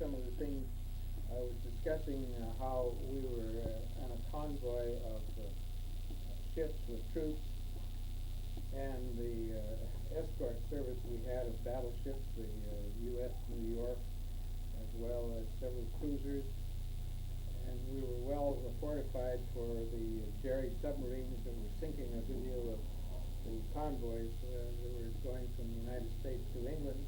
some of the things I was discussing, how we were on a convoy of ships with troops, and the escort service we had of battleships, the U.S. New York, as well as several cruisers, and we were well fortified for the Jerry submarines that were sinking a good deal of the convoys that were going from the United States to England.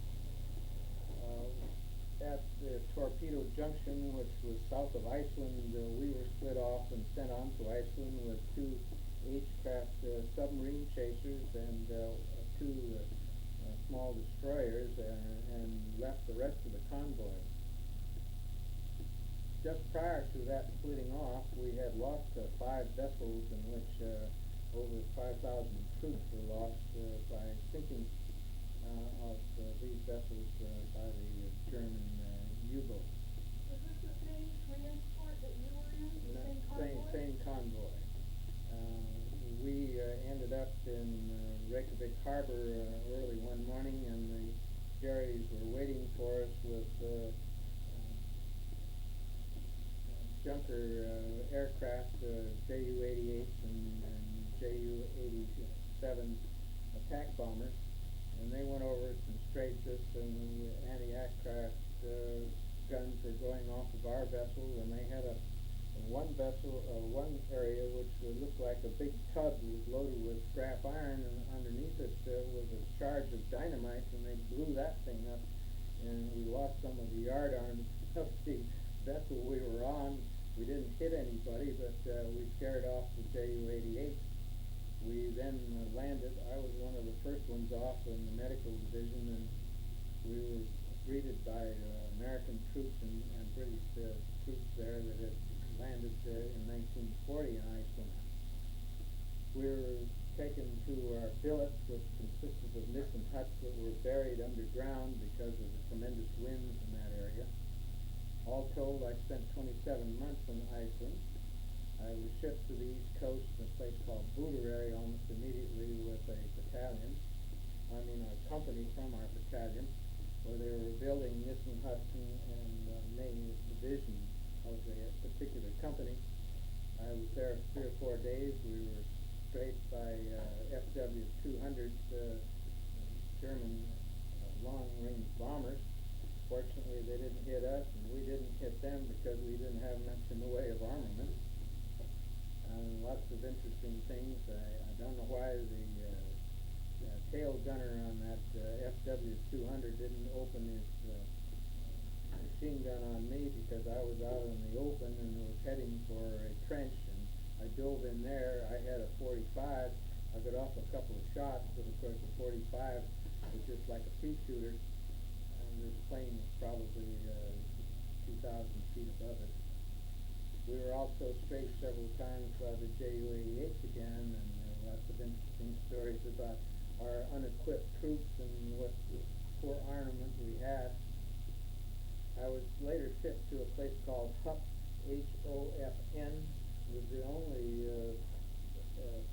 At the Torpedo Junction, which was south of Iceland, we were split off and sent on to Iceland with two H-craft submarine chasers and two small destroyers, and left the rest of the convoy. Just prior to that splitting off, we had lost 5 vessels in which over 5,000 troops were lost by sinking of these vessels by the German U-boat. Was this the same transport that you were in? The same convoy? We ended up in Reykjavik Harbor early one morning, and the Jerrys were waiting for us with junker aircraft, Ju-88s and Ju-87 attack bombers. And they went over us and strafed us, and the anti-aircraft guns were going off of our vessel, and they had one area which looked like a big tub was loaded with scrap iron, and underneath it was a charge of dynamite, and they blew that thing up, and we lost some of the yard arms of the vessel we were on. We didn't hit anybody, but we scared off the Ju-88. We then landed. I was one of the first ones off in the medical division, and we were greeted by American troops and British troops there that had landed in 1940 in Iceland. We were taken to our billets, which consisted of missing huts that were buried underground because of the tremendous winds in that area. All told, I spent 27 months in Iceland. I was shipped to the East Coast in a place called Búðareyri almost immediately with a company from our battalion, where they were building missing huts and main division of the particular company. I was there 3 or 4 days. We were strafed by FW-200s, German long-range bombers. Fortunately, they didn't hit us, and we didn't hit them because we didn't have much in the way of armament. Lots of interesting things. I don't know why the tail gunner on that FW-200 didn't open his machine gun on me, because I was out in the open and was heading for a trench, and I dove in there. I had a .45. I got off a couple of shots, but of course the .45 was just like a pea shooter, and this plane was probably 2,000 feet above it. We were also strafed several times by the Ju-88s again, and lots of interesting stories about our unequipped troops and what poor armament we had. I was later shipped to a place called Hofn, H-O-F-N. It was the only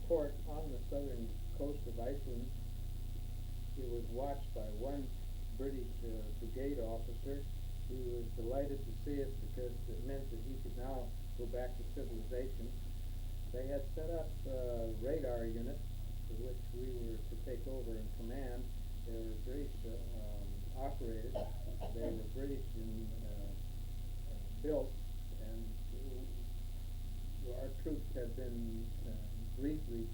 port on the southern coast of Iceland. It was watched by one British brigade officer who was delighted to see us because it meant that he could now go back to civilization. They had set up radar units for which we were to take over and command. They were British operated. They were British built, and our troops had been briefly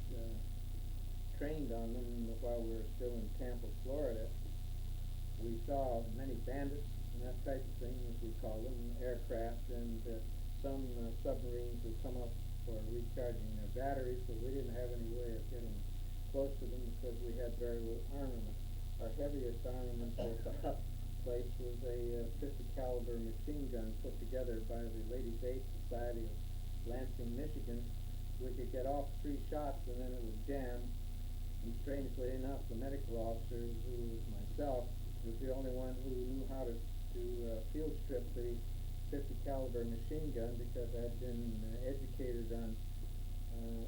trained on them while we were still in Tampa, Florida. We saw many bandits and that type of thing, as we call them, aircraft, and some submarines would come up for recharging their batteries, but we didn't have any way of getting close to them because we had very little armament. Our heaviest armament at the hut place was a 50 caliber machine gun put together by the Ladies' Aid Society of Lansing, Michigan. We could get off 3 shots and then it would jam. And strangely enough, the medical officer, who was myself, was the only one who knew how to field strip the 50 caliber machine gun, because I had been educated on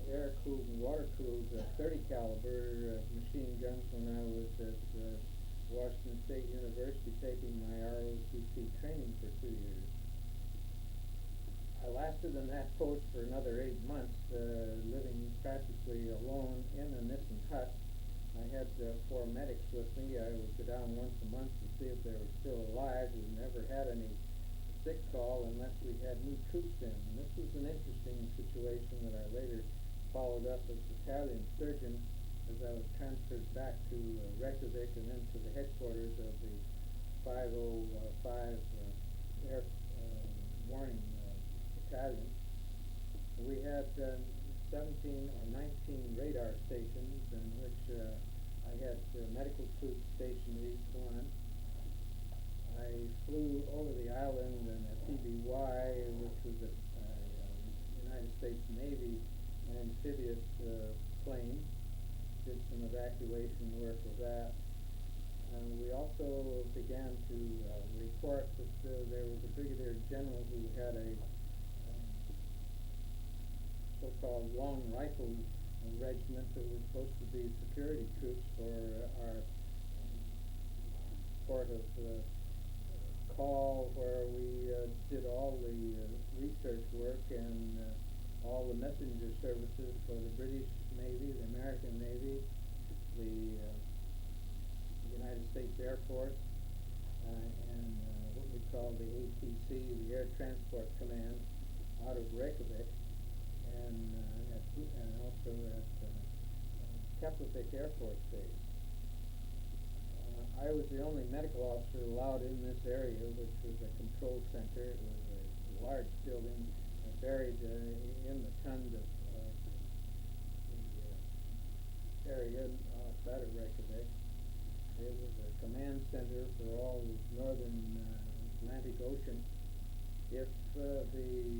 air-cooled and water-cooled 30 caliber machine guns when I was at Washington State University taking my ROTC training for 2 lasted in that post for another 8 months, living practically alone in a Nissen hut. I had 4 medics with me. I would go down once a month to see if they were still alive. We never had any sick call unless we had new troops in. And this was an interesting situation that I later followed up as battalion surgeon as I was transferred back to Reykjavik and then to the headquarters of the 505 Air Warning Battalion. We had 17 or 19 radar stations in which I had medical troops stationed at each one. I flew over the island in a PBY, which was a United States Navy amphibious plane. Did some evacuation work with that. We also began to report that there was a brigadier general who had a so-called long rifle regiment that was supposed to be security troops for our port of call, where we did all the research work and all the messenger services for the British Navy, the American Navy, the United States Air Force, and what we call the ATC, the Air Transport Command, out of Reykjavik, and also at Keflavik Air Force Base. I was the only medical officer allowed in this area, which was a control center. It was a large building buried in the tund of the area outside of Reykjavik. It was a command center for all the northern Atlantic Ocean. If the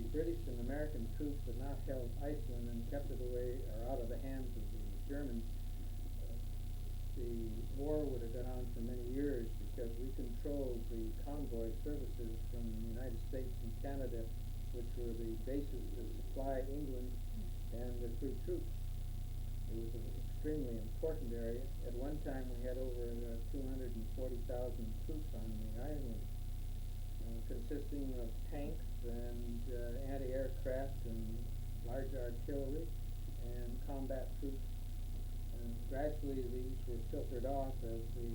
British and American troops had not held Iceland and kept it away or out of the hands of the Germans, the war would have gone on for many years, because we controlled the convoy services from the United States and Canada, which were the bases to supply England and the free troops. It was an extremely important area. At one time we had over 240,000 troops on the island, consisting of tanks and anti-aircraft and large artillery and combat troops. And gradually these were filtered off as the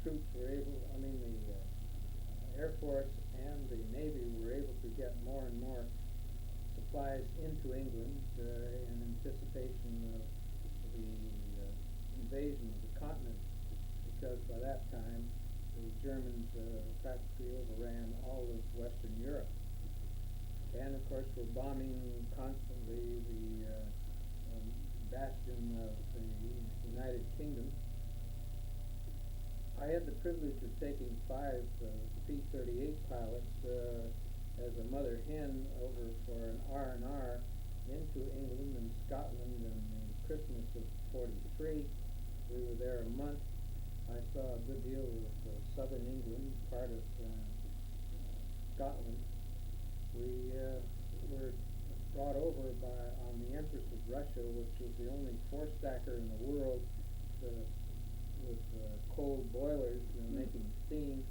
troops were able, the Air Force and the Navy were able to get more and more supplies into England in anticipation of the invasion of the continent, because by that time the Germans practically overran all of Western Europe. And of course we're bombing constantly the bastion of the United Kingdom. I had the privilege of taking 5 P-38 pilots as a mother hen over for an R&R into England and Scotland in the Christmas of '43. We were there a month. I saw a good deal of southern England, part of Scotland. We were brought over on the Empress of Russia, which was the only 4-stacker in the world with cold boilers making steam.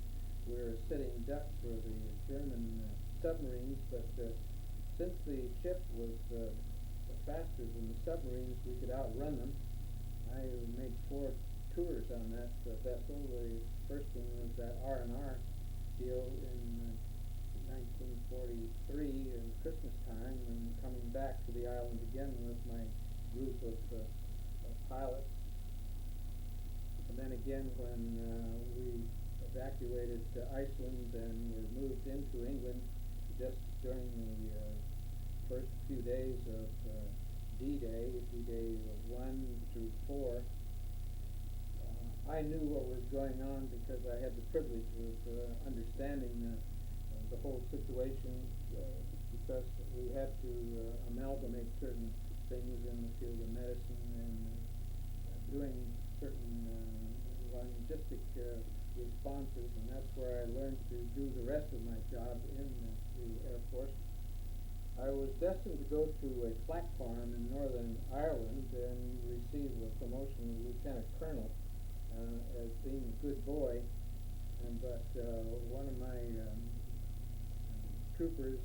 We were a sitting duck for the German submarines, but since the ship was faster than the submarines, we could outrun them. I made 4 tours on that vessel. The first one was that R&R deal in 1943 in Christmas time, and coming back to the island again with my group of pilots. And then again when we evacuated Iceland and were moved into England just during the first few days of D-Day, D-Day 1 through 4. I knew what was going on because I had the privilege of understanding the whole situation, because we had to amalgamate certain things in the field of medicine and doing certain logistic responses, and that's where I learned to do the rest of my job in the Air Force. I was destined to go to a flax farm in Northern Ireland and receive a promotion to Lieutenant Colonel as being a good boy, but one of my troopers,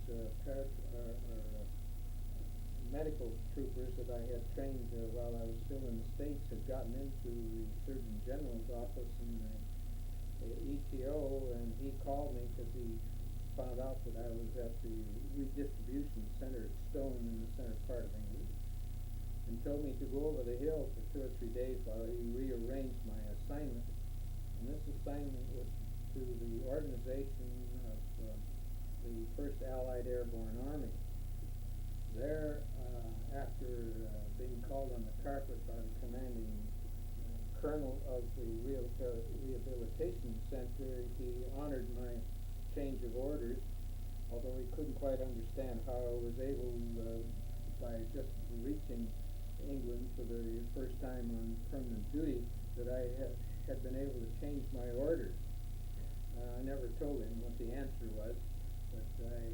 medical troopers that I had trained while I was still in the States had gotten into the Surgeon General's office in the ETO, and he called me because he found out that I was at the redistribution center at Stone in the center part of England, and told me to go over the hill for 2 or 3 days while he rearranged my assignment. And this assignment was to the organization of the 1st Allied Airborne Army. There, after being called on the carpet by the commanding colonel of the rehabilitation center, he honored my change of orders, although he couldn't quite understand how I was able, by just reaching England for the first time on permanent duty, that I had been able to change my orders. I never told him what the answer was, but I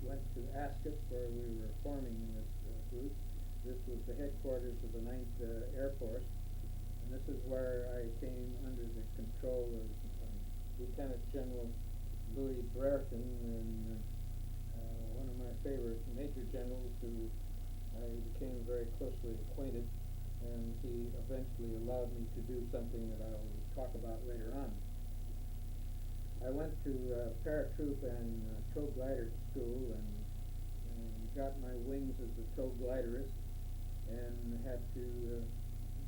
went to Ascot, where we were forming this group. This was the headquarters of the 9th Air Force, and this is where I came under the control of Lieutenant General Louis Brereton, and one of my favorite major generals who I became very closely acquainted, and he eventually allowed me to do something that I will talk about later on. I went to paratroop and tow glider school and got my wings as a tow gliderist, and had to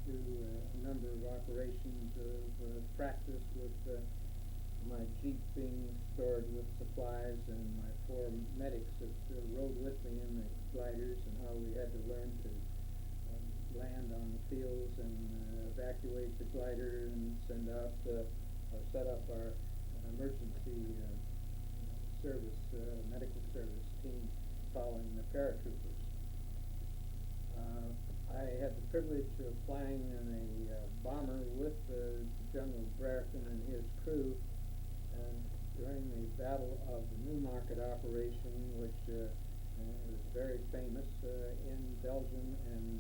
do a number of operations of practice with my jeep being stored with supplies, and my 4 medics that rode with me in the gliders, and how we had to learn to land on the fields and evacuate the glider and send out or set up our emergency service, medical service team following the paratroopers. I had the privilege of flying in a bomber with General Brereton and his crew, and during the Battle of the Newmarket operation, which was very famous in Belgium and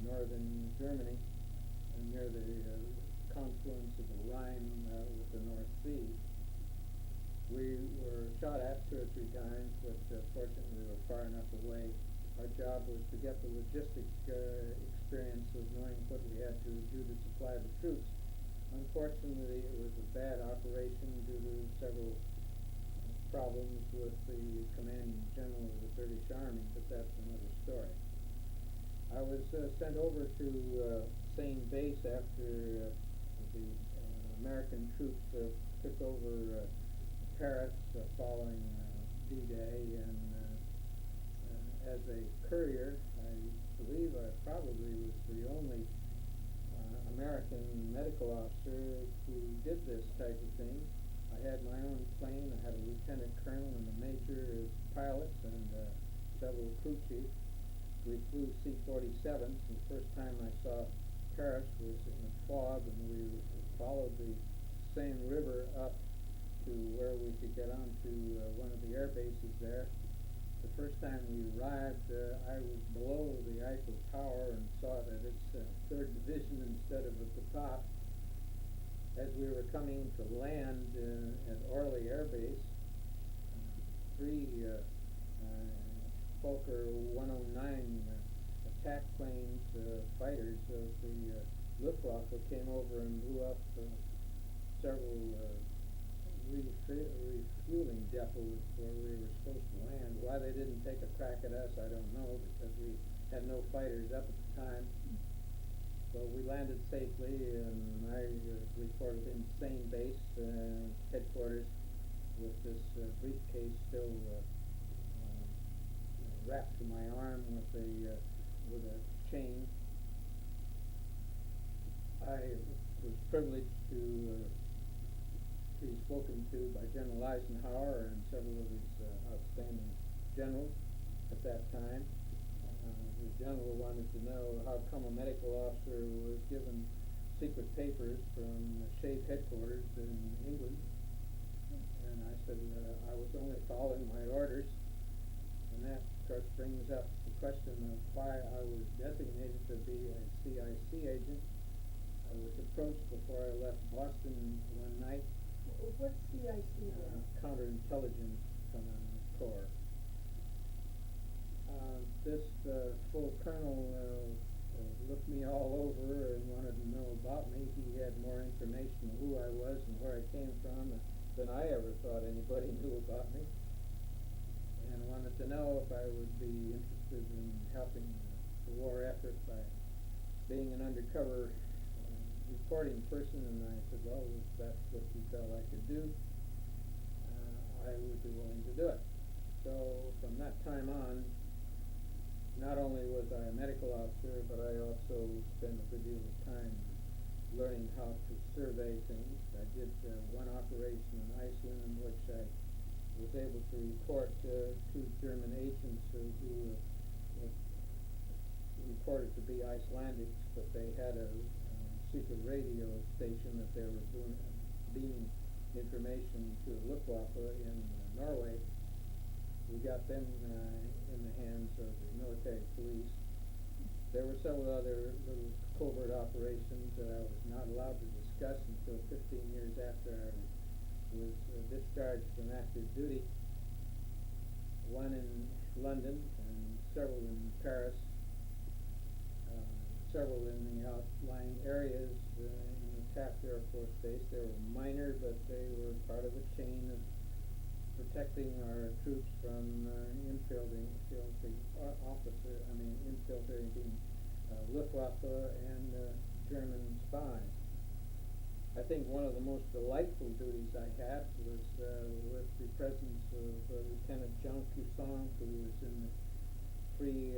northern Germany, and near the confluence of the Rhine with the North Sea. We were shot at 2 or 3 times, but fortunately we were far enough away. Our job was to get the logistic experience of knowing what we had to do to supply the troops. Unfortunately, it was a bad operation due to several problems with the commanding general of the British Army, but that's another story. I was sent over to Seine Base after the American troops took over Paris following D-Day, and as a courier, I believe I probably was the only American medical officer who did this type of thing. I had my own plane. I had a lieutenant colonel and a major as pilots, and several crew chiefs. We flew C-47s, and the first time I saw Paris was in a fog, and we followed the Seine River up to where we could get onto one of the air bases there. The first time we arrived, I was below the Eiffel Tower and saw that it's 3rd Division instead of at the top. As we were coming to land at Orly Air Base, 3 Fokker 109 attack planes, fighters of the Luftwaffe, came over and blew up several refueling depots where we were supposed to land. Why they didn't take a crack at us, I don't know, because we had no fighters up at the time. So we landed safely, and I reported in Seine Base headquarters with this briefcase still wrapped to my arm with a chain. I was privileged to be spoken to by General Eisenhower and several of his outstanding generals at that time. The general wanted to know how come a medical officer was given secret papers from SHAPE headquarters in England. And I said I was only following my orders. And that, of course, brings up the question of why I was designated to be a CIC agent. I was approached before I left Boston one night. What's CIC? Counterintelligence on the Corps. This full colonel looked me all over and wanted to know about me. He had more information on who I was and where I came from than I ever thought anybody knew about me, and wanted to know if I would be interested in helping the war effort by being an undercover reporting person. And I said, well, if that's what you felt I could do, I would be willing to do it. So from that time on, not only was I a medical officer, but I also spent a good deal of time learning how to survey things. I did one operation in Iceland in which I was able to report to German agents who reported to be Icelandics, but they had a secret radio station that they were beaming information to Luftwaffe in Norway. We got them in the hands of the military police. There were several other little covert operations that I was not allowed to discuss until 15 years after I was discharged from active duty. One in London and several in Paris, several in the outlying areas in the Taft Air Force Base. They were minor, but they were part of a chain of protecting our troops from infiltrating Luftwaffe and German spies. I think one of the most delightful duties I had was with the presence of Lieutenant Jean Cusson, who was in the Free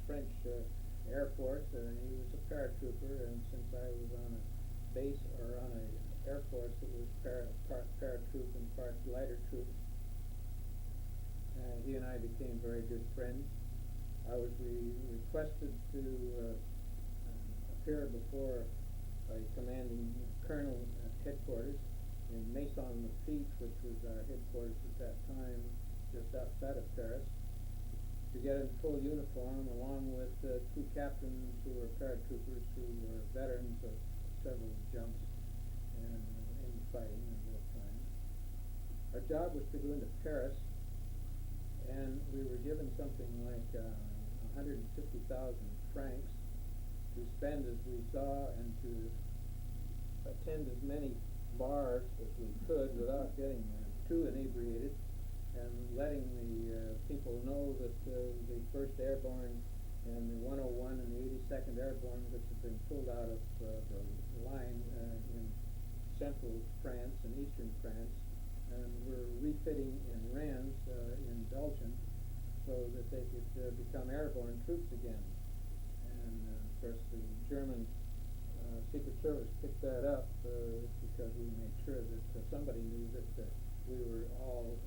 French Air Force. He was a paratrooper, and since I was on a base or on a Air Force that was part paratroop and part lighter troop, he and I became very good friends. I was requested to appear before a commanding colonel at headquarters in Maison-Lafitte, which was our headquarters at that time, just outside of Paris, to get in full uniform along with two captains who were paratroopers who were veterans of several jumps and in fighting in real time. Our job was to go into Paris, and we were given something like 150,000 francs to spend as we saw and to attend as many bars as we could without getting too inebriated, and letting the people know that the 1st Airborne and the 101 and the 82nd Airborne, which had been pulled out of the line in central France and eastern France, and were refitting in Rennes in Belgium so that they could become airborne troops again. And of course the German Secret Service picked that up because we made sure that somebody knew that we were all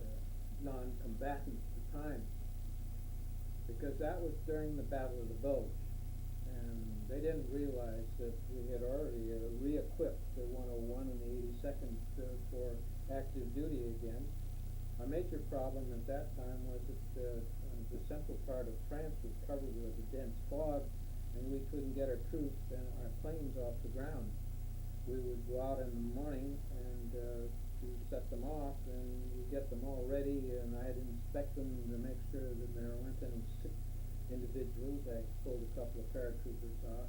non-combatants at the time, because that was during the Battle of the Bulge, and they didn't realize that we had already re-equipped the 101 and the 82nd for active duty again. Our major problem at that time was that the central part of France was covered with a dense fog, and we couldn't get our troops and our planes off the ground. We would go out in the morning and to set them off, and we'd get them all ready, and I'd inspect them to make sure that there weren't any sick individuals. I pulled a couple of paratroopers off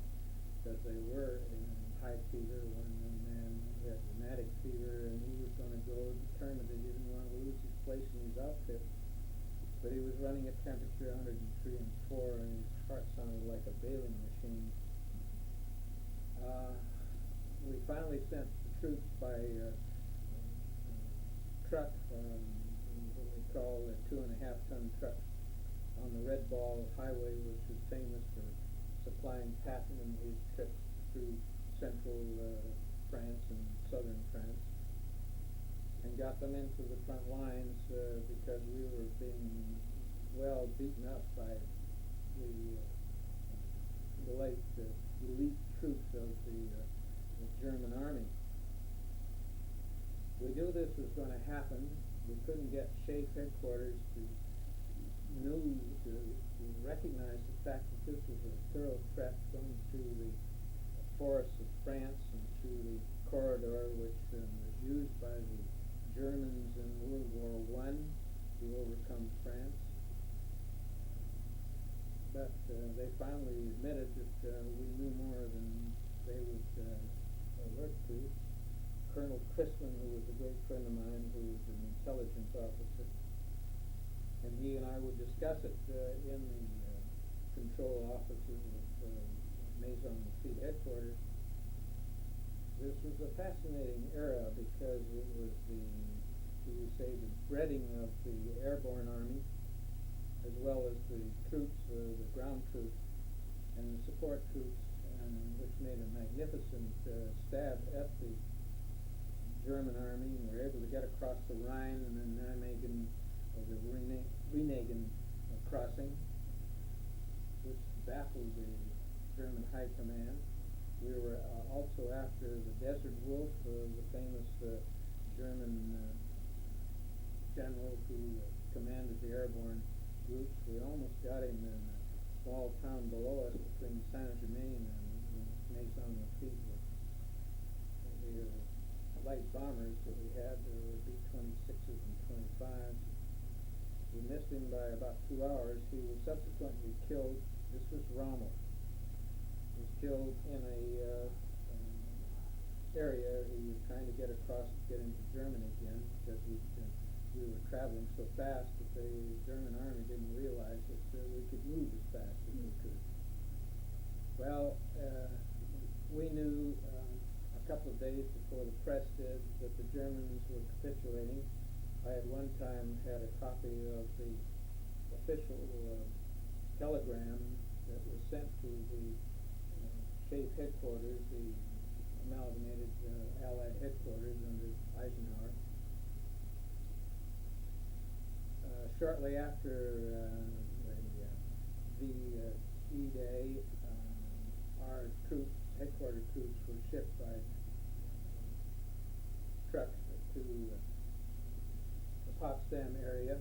because they were in high fever. One man had rheumatic fever, and he was going to go determined that he didn't want to lose his place in his outfit. But he was running at temperature 103 and 4, and his heart sounded like a baling machine. We finally sent the troops by truck, what we call a 2.5-ton truck, on the Red Ball Highway, which is famous for supplying Patton in his trips through central France and southern France, and got them into the front lines because we were being well beaten up by the late elite troops of the German army. We knew this was going to happen. We couldn't get SHAEF headquarters to recognize the fact that this was a thorough threat going through the forests of France and through the corridor which was used by the Germans in World War I to overcome France. But they finally admitted that we knew more than they would alert to. Colonel Chrisman, who was a great friend of mine, who was an intelligence officer, and he and I would discuss it in the control offices of Maison Lafitte headquarters. This was a fascinating era because it was the, you would say, the breeding of the airborne army, as well as the troops, the ground troops, and the support troops, and which made a magnificent stab at the German army, and were able to get across the Rhine and then Nijmegen, or the Rheinegen crossing, which baffled the German high command. We were also after the Desert Wolf, the famous German general who commanded the airborne groups. We almost got him in a small town below us between Saint-Germain and Maison Lafitte. The light bombers that we had, there were B-26s and 25s. We missed him by about 2 hours. He was subsequently killed. This was Rommel. He was killed in a area. He was trying to get across to get into Germany again because we were traveling so fast that the German army didn't realize that we could move as fast as we could. Well, we knew a couple of days before the press did that the Germans were capitulating. I at one time had a copy of the official telegram that was sent to the SHAEF headquarters, the amalgamated Allied headquarters under Eisenhower. Shortly after the D-Day, our troops, headquarters troops, were shipped by trucks to the Potsdam area.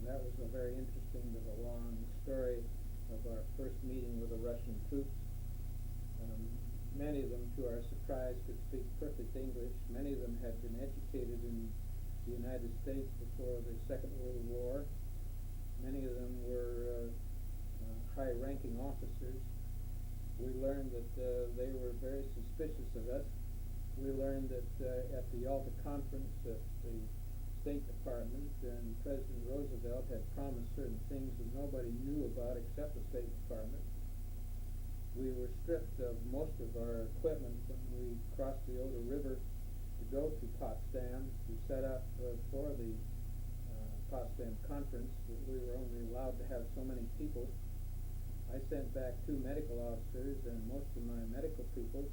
That was a very interesting but a long story of our first meeting with the Russian troops. Many of them, to our surprise, could speak perfect English. Many of them had been educated in the United States before the Second World War. Many of them were high-ranking officers. We learned that they were very suspicious of us. We learned that at the Yalta Conference at the State Department, and President Roosevelt had promised certain things that nobody knew about except the State Department. We were stripped of most of our equipment when we crossed the Oder River to go to Potsdam to set up for the Potsdam Conference. We were only allowed to have so many people. I sent back 2 medical officers and most of my medical people.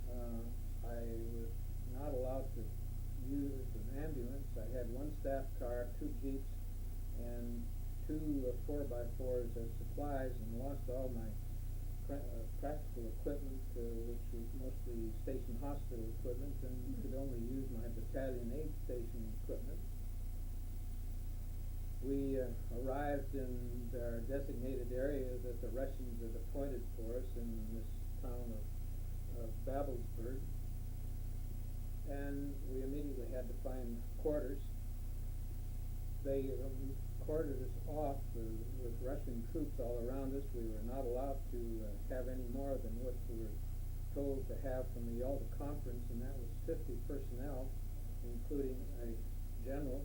I was not allowed to use an ambulance. I had 1 staff car, 2 jeeps, and 2 4x4s as supplies, and lost all my practical equipment, which was mostly station hospital equipment, and could only use my battalion aid station equipment. We arrived in our designated area that the Russians had appointed for us in this town of Babelsberg, and we immediately had to find quarters. They quartered us off with Russian troops all around us. We were not allowed to have any more than what we were told to have from the Yalta Conference, and that was 50 personnel, including a general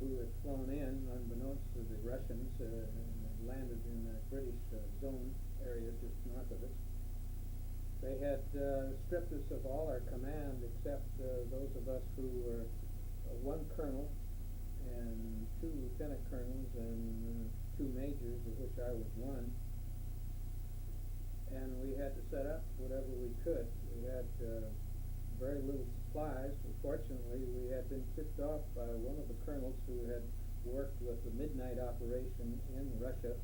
who had flown in, unbeknownst to the Russians, and landed in the British zone area just north of us. They had stripped us of all our command except those of us who were 1 colonel and 2 lieutenant colonels and 2 majors, of which I was 1. And we had to set up whatever we could. We had very little supplies. Fortunately, we had been tipped off by one of the colonels who had worked with the midnight operation in Russia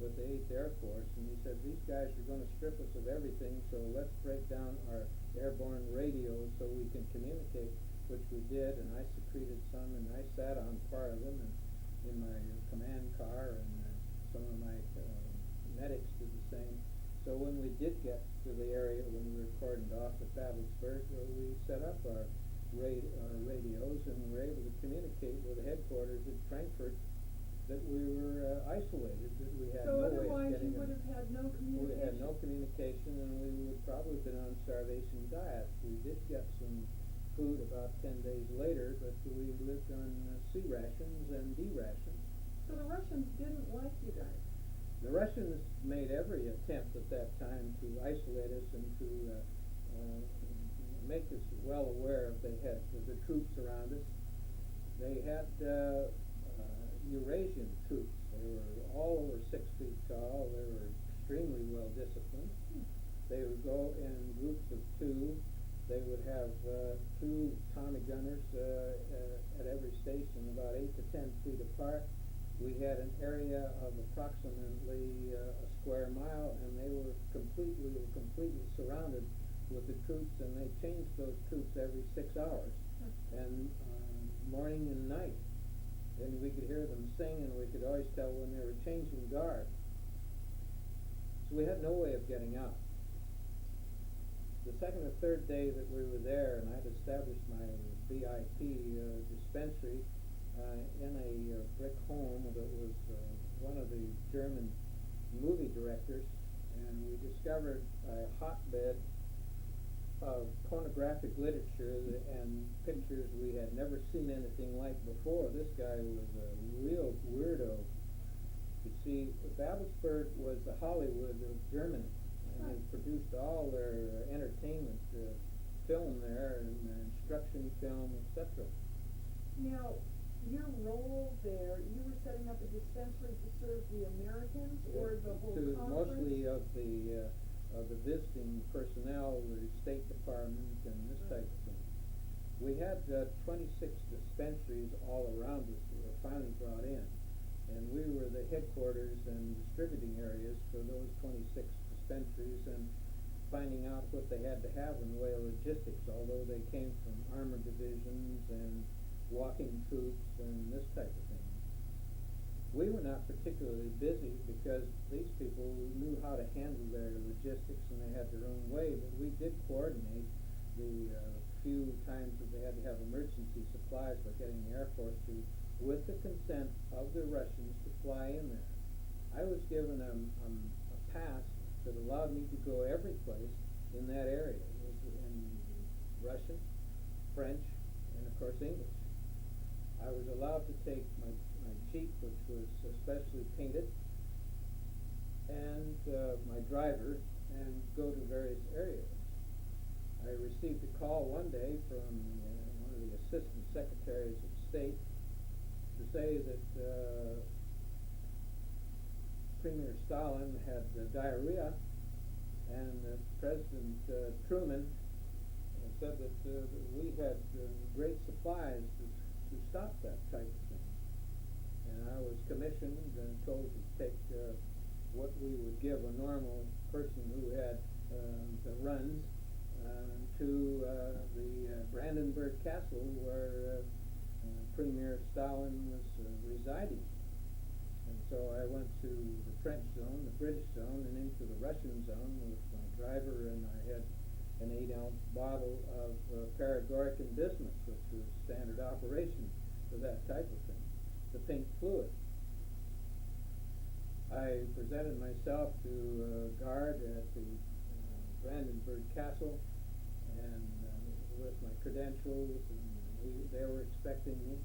with the 8th Air Force, and he said, these guys are going to strip us of everything, so let's break down our airborne radios so we can communicate, which we did, and I secreted some, and I sat on part of them and in my command car, and some of my medics did the same. So when we did get to the area, when we were cordoned off at Babelsberg, we set up our radios, and were able to communicate with the headquarters at Frankfurt that we were isolated, that we had So no way of otherwise getting you would have had no communication? We had no communication, and we would probably have been on starvation diets. We did get some food about 10 days later, but we lived on C rations and D rations. So the Russians didn't like you guys? The Russians made every attempt at that time to isolate us and to make us well aware of they had the troops around us. They had Eurasian troops. They were all over 6 feet tall. They were extremely well disciplined. They would go in groups of 2. They would have 2 Tommy gunners at every station, about 8 to 10 feet apart. We had an area of approximately a square mile, and we were completely surrounded with the troops, and they changed those troops every 6 hours, and morning and night. And we could hear them sing, and we could always tell when they were changing guard. So we had no way of getting out. The second or third day that we were there, and I'd established my BIP dispensary in a brick home that was one of the German movie directors, and we discovered a hotbed of pornographic literature and pictures we had never seen anything like before. This guy was a real weirdo. You see, Babelsberg was the Hollywood of Germany, and they produced all their entertainment film there, and instruction film, etc. Now, your role there, you were setting up a dispensary to serve the Americans or the whole conference? Mostly of the visiting personnel, the State Department, and this type of thing. We had 26 dispensaries all around us that were finally brought in, and we were the headquarters and distributing areas for those 26 dispensaries, and finding out what they had to have in the way of logistics, although they came from armored divisions and walking troops and this type of thing. We were not particularly busy because these people knew how to handle their logistics, and they had their own way, but we did coordinate the few times that they had to have emergency supplies by getting the Air Force to, with the consent of the Russians, to fly in there. I was given a pass that allowed me to go every place in that area. It was in Russian, French, and of course English. I was allowed to take my Jeep, which was specially painted, and my driver, and go to various areas. I received a call one day from one of the assistant secretaries of state to say that Premier Stalin had diarrhea, and President Truman said that we had great supplies to stop that type of thing. And I was commissioned and told to take what we would give a normal person who had the runs to the Brandenburg Castle where Premier Stalin was residing. And so I went to the French zone, the British zone, and into the Russian zone with my driver, and I had an 8-ounce bottle of paregoric and bismuth, which was standard operation for that type of thing, the pink fluid. I presented myself to a guard at the Brandenburg Castle, and with my credentials, and they were expecting me.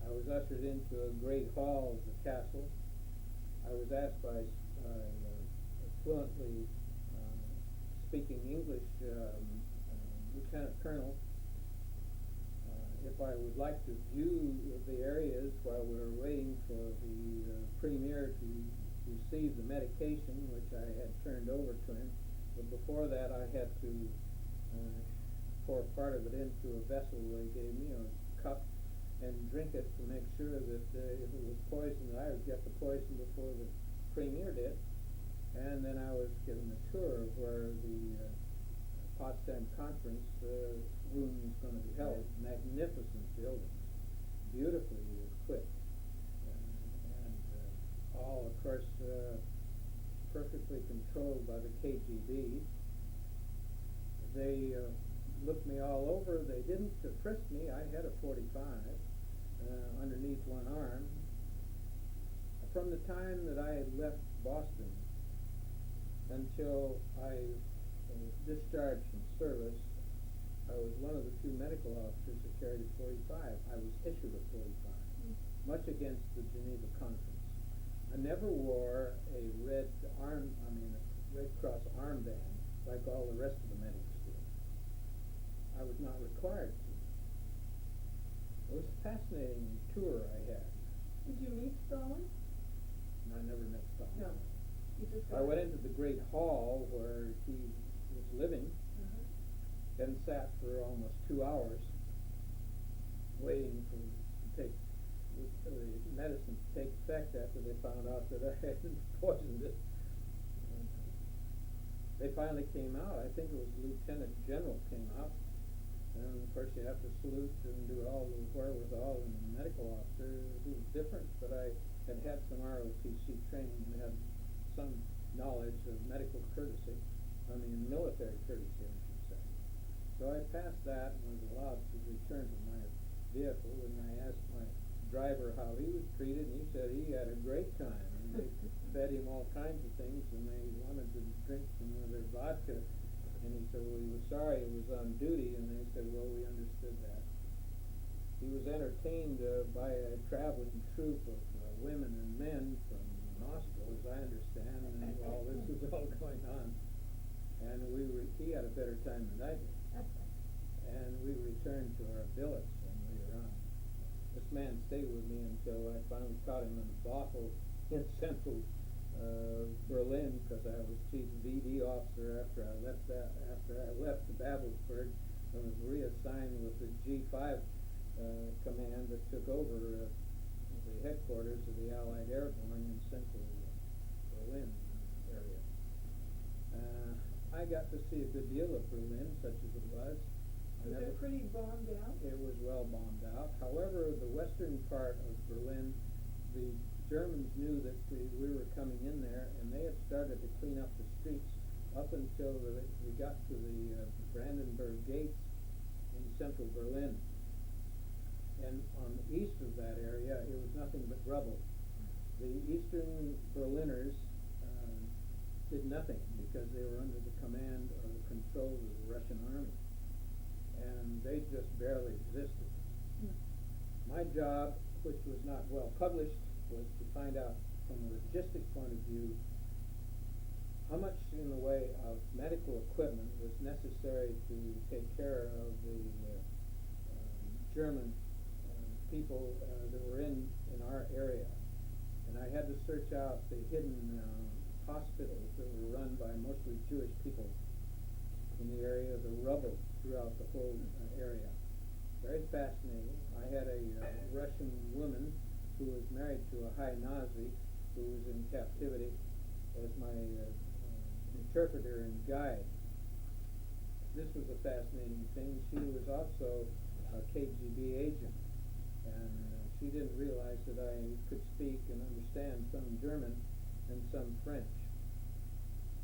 I was ushered into a great hall of the castle. I was asked by fluently speaking English Lieutenant Colonel if I would like to view the areas while we were waiting for the Premier to receive the medication, which I had turned over to him. But before that, I had to pour part of it into a vessel they gave me, a cup, and drink it to make sure that if it was poison, that I would get the poison before the Premier did. And then I was given a tour of where the Potsdam Conference room is going to be held. Magnificent building, beautifully equipped, and all, of course, perfectly controlled by the KGB. They looked me all over. They didn't frisk me. I had a .45 underneath one arm. From the time that I had left Boston until I was discharged from service, I was one of the few medical officers that carried a .45. I was issued a .45, much against the Geneva Conference. I never wore a Red Cross armband like all the rest of the medics did. I was not required to. It was a fascinating tour I had. Did you meet Stalin? I never met Stalin. No. You just I went into the great hall where he was living and sat for almost 2 hours waiting for the medicine to take effect after they found out that I had poisoned it. They finally came out. I think it was Lieutenant General came out. And of course you have to salute and do all the wherewithal, and the medical officer who was different, but I had had some ROTC training and had some knowledge of medical courtesy, military courtesy I should say. So I passed that and was allowed to return to my vehicle, and I asked my driver how he was treated, and he said he had a great time, and they fed him all kinds of things, and they wanted to drink some of their vodka. And he said, well, he was sorry he was on duty, and they said, well, we understood that. He was entertained by a traveling troupe of women and men from Moscow, as I understand, and while this was all going on. And he had a better time than I did. And we returned to our billets and later on. This man stayed with me until I finally caught him in a brothel in central Berlin, because I was chief VD officer after I left the Babelsberg and was reassigned with the G5 command that took over the headquarters of the Allied Airborne in central Berlin area. I got to see a good deal of Berlin, such as it was. Was it pretty bombed out? It was well bombed out. However, the western part of Berlin, the Germans knew that we were coming in there, and they had started to clean up the streets up until we got to the Brandenburg Gates in central Berlin. And on the east of that area, it was nothing but rubble. The eastern Berliners did nothing because they were under the command or the control of the Russian army, and they just barely existed. My job, which was not well published, was to find out from a logistic point of view how much in the way of medical equipment was necessary to take care of the German people that were in our area. And I had to search out the hidden hospitals that were run by mostly Jewish people in the area, the rubble throughout the whole area. Very fascinating. I had a Russian woman who was married to a high Nazi who was in captivity as my interpreter and guide. This was a fascinating thing. She was also a KGB agent, and she didn't realize that I could speak and understand some German and some French.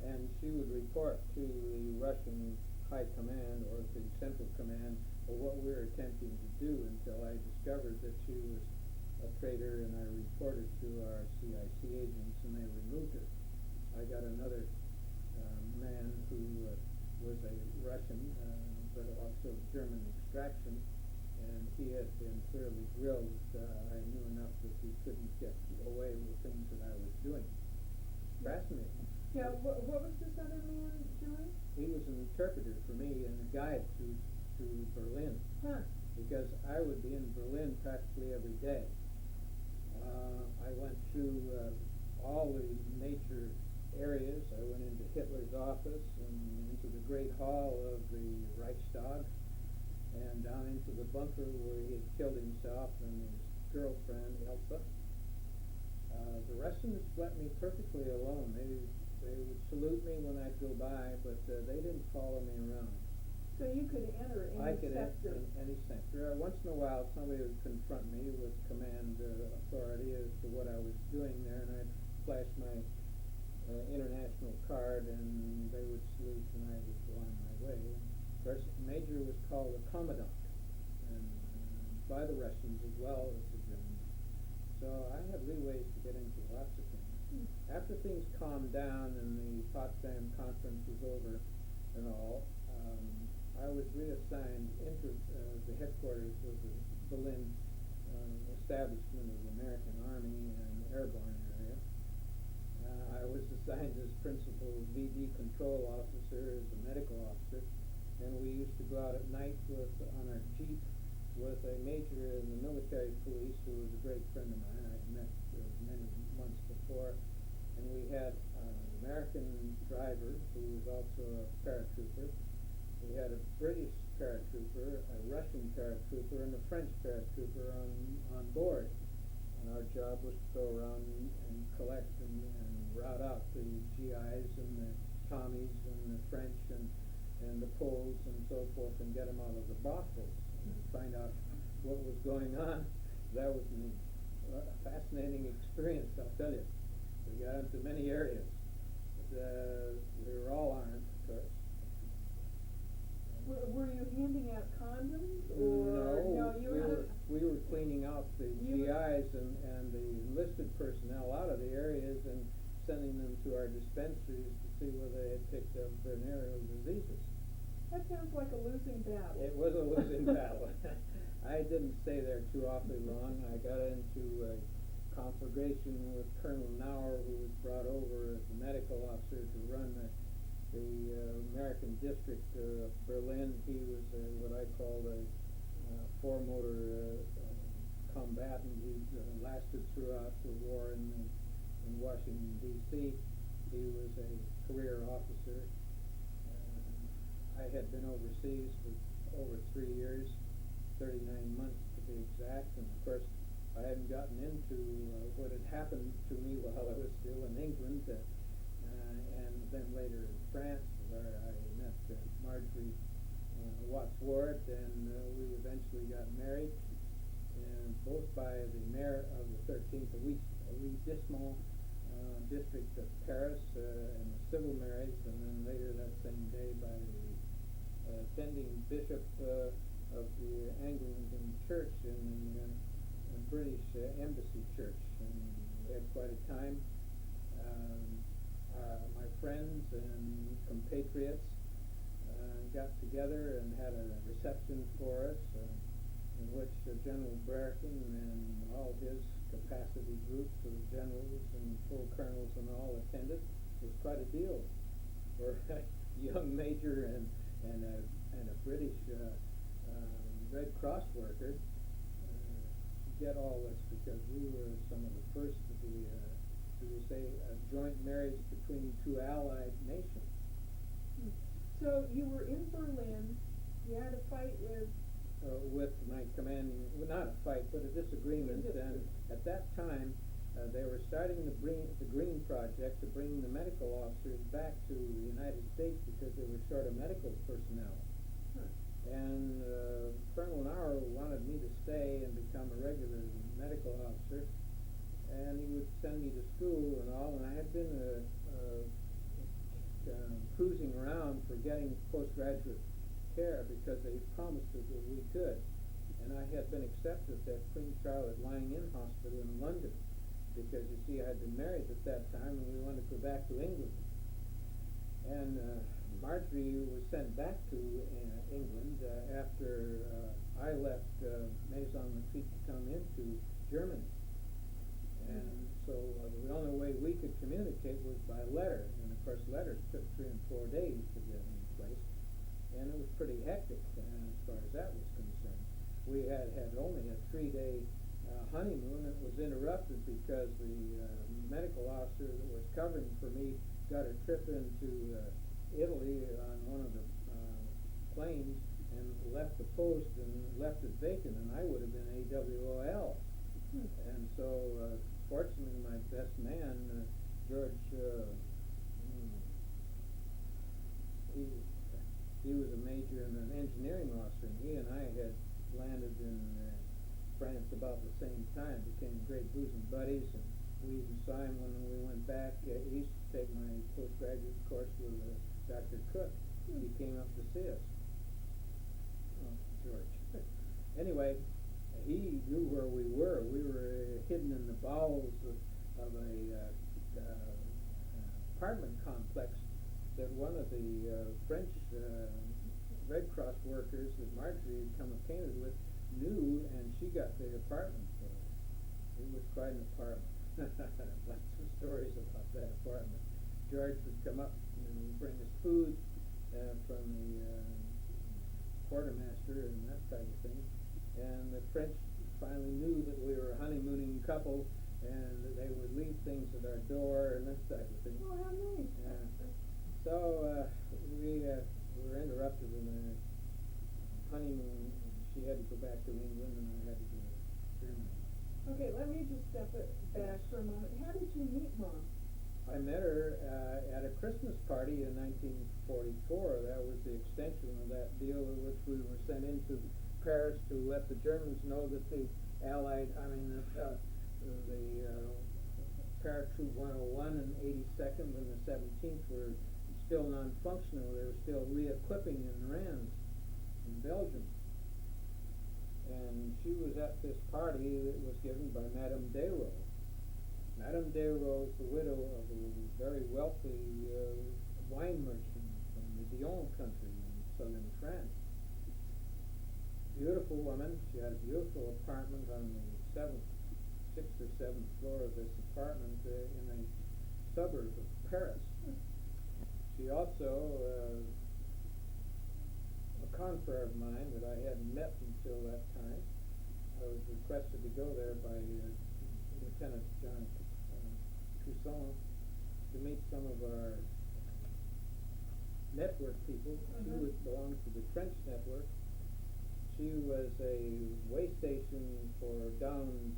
And she would report to the Russian High Command or the Central Command of what we were attempting to do, until I discovered that she was a traitor, and I reported to our CIC agents, and they removed her. I got another man who was a Russian, but also German extraction, and he had been clearly grilled. I knew enough that he couldn't get away with things that I was doing. Fascinating. Yeah, what was this other man doing? He was an interpreter for me and a guide to Berlin, because I would be in Berlin practically every day. I went through all the major areas. I went into Hitler's office and into the Great Hall of the Reichstag, and down into the bunker where he had killed himself and his girlfriend, Elsa. The Russians let me perfectly alone. They would salute me when I'd go by, but they didn't follow me around. So you could enter any sector. Any sector. Once in a while, somebody would confront me with command authority as to what I was doing there, and I'd flash my international card, and they would salute, and I would go on my way. Of course, Major was called a commandant, and by the Russians as well as the Germans. So I had leeways to get into lots of things. After things calmed down and the Potsdam conference was over and all, I was reassigned into the headquarters of the Berlin establishment of the American Army and Airborne area. I was assigned as principal VD control officer, as a medical officer, and we used to go out at night on our Jeep with a major in the military police who was a great friend of mine. I'd met many months before, and we had an American driver who was also a paratrooper. We had a British paratrooper, a Russian paratrooper, and a French paratrooper on board. And our job was to go around and collect and route out the GIs and the Tommies and the French and the Poles and so forth, and get them out of the brothels and find out what was going on. That was a fascinating experience, I'll tell you. We got into many areas. We were all armed, of course. Were you handing out condoms, or no? You were we were cleaning out the GIs and the enlisted personnel out of the areas and sending them to our dispensaries to see whether they had picked up venereal diseases. That sounds like a losing battle. It was a losing battle. I didn't stay there too awfully long. I got into a conflagration with Colonel Nauer, who was brought over as the medical officer to run the American district of Berlin. He was what I called a four-motor combatant. He lasted throughout the war in Washington, D.C. He was a career officer. I had been overseas for over 3 years, 39 months to be exact, and of course I hadn't gotten into what had happened to me while I was still in England, and then later in France, where I met Marjorie Watts-Ward, and we eventually got married, and both by the mayor of the 13th arrondissement district of Paris, and the civil marriage, and then later that same day by the attending bishop of the Anglican Church in the British Embassy Church, and we had quite a time. My friends and compatriots got together and had a reception for us, in which General Brereton and all his capacity groups of generals and full colonels and all attended. It was quite a deal for a young major and a British Red Cross worker to get all this, because we were some of the first to be, a joint marriage between two allied nations. So you were in Berlin. You had a fight with my commanding, well, not a fight, but a disagreement. And at that time, they were starting the Green Project to bring the medical officers back to the United States because they were short of medical personnel. And Colonel Nauer wanted me to stay and become a regular medical officer, and he would send me to school and all, and I had been cruising around for getting postgraduate care because they promised us that we could. And I had been accepted at Queen Charlotte Lying-in Hospital in London because, you see, I had been married at that time and we wanted to go back to England. And Marjorie was sent back to England after I left Maison Lafitte to come into Germany. And so the only way we could communicate was by letter. And of course letters took 3 and 4 days to get in place. And it was pretty hectic as far as that was concerned. We had only a 3-day honeymoon. It was interrupted because the medical officer that was covering for me got a trip into Italy on one of the planes and left the post and left it vacant, and I would have been AWOL. And so fortunately my best man, George, he was a major and an engineering officer, and he and I had landed in France about the same time, became great bosom buddies, and we even saw him when we went back. He used to take my postgraduate course with Dr. Cook. He came up to see us. anyway, he knew where we were. We were hidden in the bowels of a apartment complex that one of the French Red Cross workers that Marjorie had come acquainted with knew, and she got the apartment for us. It was quite an apartment. Lots of stories about that apartment. George would come up and bring us food from the quartermaster and that type of thing. And the French finally knew that we were a honeymooning couple, and that they would leave things at our door and that type of thing. Oh, how nice. So we were interrupted in the honeymoon. She had to go back to England, and I had to go to Germany. Okay, let me just step it back for a moment. How did you meet Mom? I met her at a Christmas party in 1944. That was the extension of that deal in which we were sent into Paris to let the Germans know that the Allied, the Paratroop 101 and 82nd and the 17th were still non-functional. They were still re-equipping in Rennes in Belgium. And she was at this party that was given by Madame Desraux. Madame Desraux is the widow of a very wealthy wine merchant from the Dijon country in southern France. Beautiful woman. She had a beautiful apartment on the sixth or seventh floor of this apartment in a suburb of Paris. She also, a confrère of mine that I hadn't met until that time, I was requested to go there by Lieutenant John Toussaint to meet some of our network people. She belonged to the French network. She was a way station for downed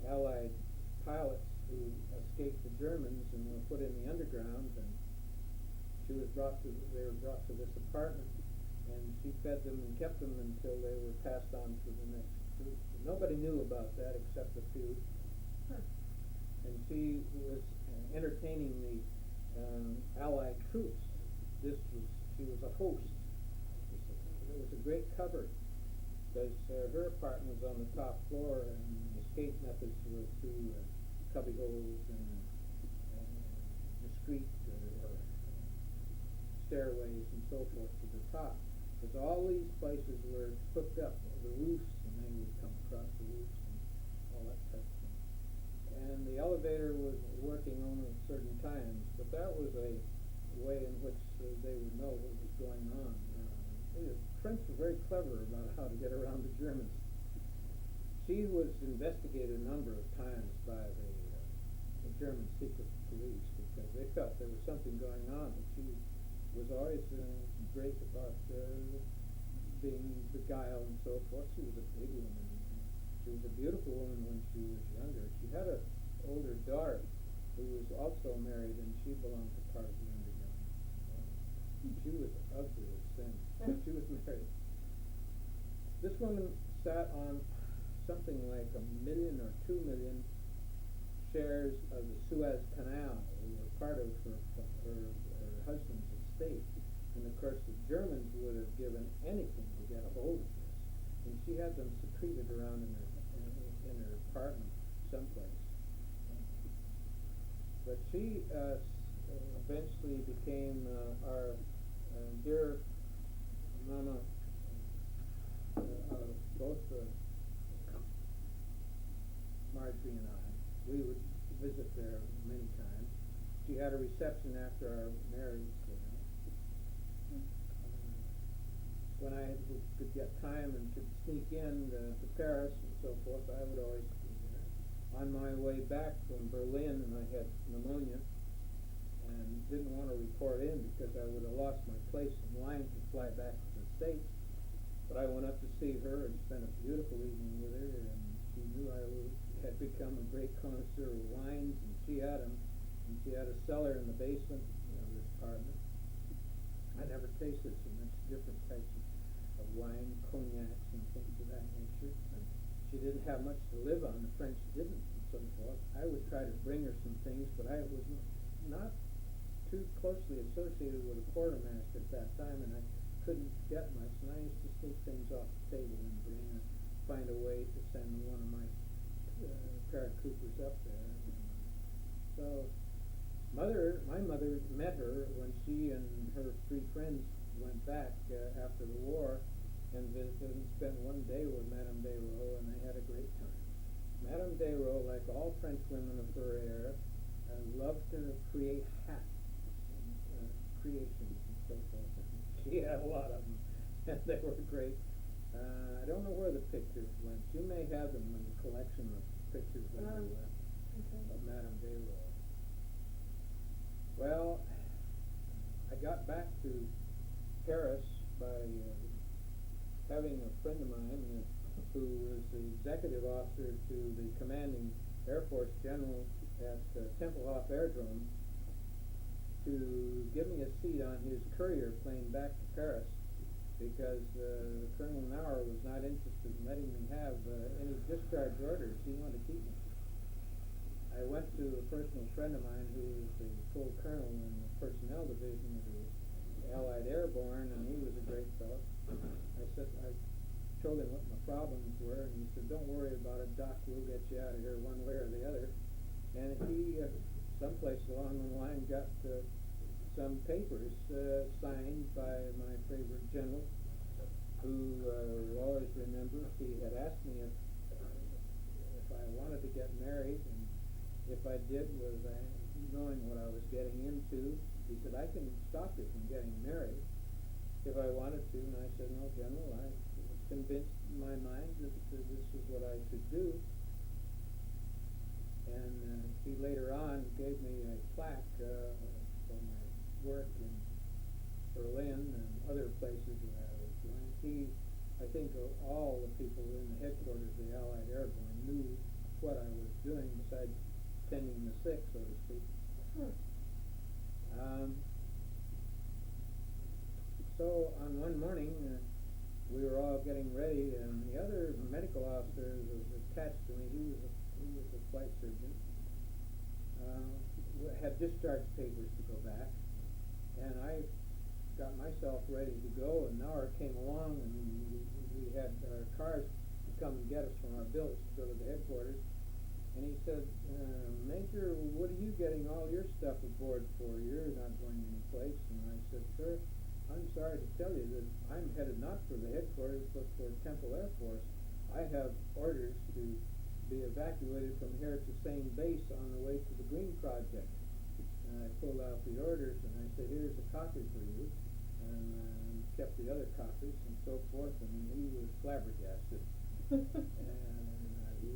Allied pilots who escaped the Germans and were put in the underground, and they were brought to this apartment, and she fed them and kept them until they were passed on to the next group. Nobody knew about that except a few. And she was entertaining the Allied troops. She was a host. It was a great cover, because her apartment was on the top floor, and the escape methods were through cubby holes and discreet stairways and so forth to the top. Because all these places were hooked up to the roofs, and they would come across the roofs and all that type of thing. And the elevator was working only at certain times, but that was a way in which they would know what was going on. The French were very clever about how to get around the Germans. She was investigated a number of times by the German secret police, because they felt there was something going on, but she was always great about being beguiled and so forth. She was a big woman. She was a beautiful woman when she was younger. She had an older daughter who was also married, and she belonged to part of the underground. She was ugly as sin. She was married. This woman sat on something like 1 million or 2 million shares of the Suez Canal. They were part of her husband's estate. And of course the Germans would have given anything to get a hold of this. And she had them secreted around in her apartment someplace. But she eventually became our dear Mama, both Marjorie and I. We would visit there many times. She had a reception after our marriage there. When I could get time and could sneak in to Paris and so forth, I would always be there. On my way back from Berlin, and I had pneumonia, and didn't want to report in because I would have lost my place in line to fly back to the States. But I went up to see her and spent a beautiful evening with her, and she knew I had become a great connoisseur of wines, and she had them. And she had a cellar in the basement of this apartment. I never tasted so much different types of wine, cognacs, and things of that nature. And she didn't have much to live on. The French didn't, and so forth. I would try to bring her some things, but I was not too closely associated with a quartermaster at that time, and I couldn't get much. And I used to sneak things off the table and bring her find a way to send one of my paratroopers up there. So my mother met her when she and her 3 friends went back after the war and visited and spent one day with Madame Desraux, and they had a great time. Madame Desraux, like all French women of her era, loved to create hats, creations and so forth. She had a lot of them, and they were great. I don't know where the pictures went. You may have them in the collection of pictures that were left of Madame Desraux. Well, I got back to Paris by having a friend of mine who was the executive officer to the commanding Air Force General at Tempelhof Aerodrome to give me a seat on his courier plane back to Paris, because Colonel Nauer was not interested in letting me have any discharge orders. He wanted to keep me. I went to a personal friend of mine who was the full colonel in the personnel division of the Allied Airborne, and he was a great fellow. I told him what my problems were, and he said, "Don't worry about it, Doc, we'll get you out of here one way or the other." And he, someplace along the line, got some papers signed by my favorite general, who will always remember. He had asked me if I wanted to get married, and if I did, was I knowing what I was getting into. He said, "I can stop you from getting married if I wanted to." And I said, "No, General, I was convinced in my mind that this is what I should do." And he later on gave me a plaque for my work in Berlin and other places where I was doing. I think all the people in the headquarters of the Allied Airborne knew what I was doing besides tending the sick, so to speak. So on one morning, we were all getting ready, and the other medical officer who was attached to me, he was a flight surgeon, had discharge papers to go back, and I got myself ready to go, and Nauer came along, and we had our cars come and get us from our billets to go to the headquarters. And he said, "Major, what are you getting all your stuff aboard for? You're not going anyplace." And I said, "Sir, I'm sorry to tell you that I'm headed not for the headquarters, but for Temple Air Force. I have orders to be evacuated from here to Seine Base on the way to the Green Project." And I pulled out the orders, and I said, "Here's a copy for you," and kept the other copies and so forth, and he was flabbergasted. And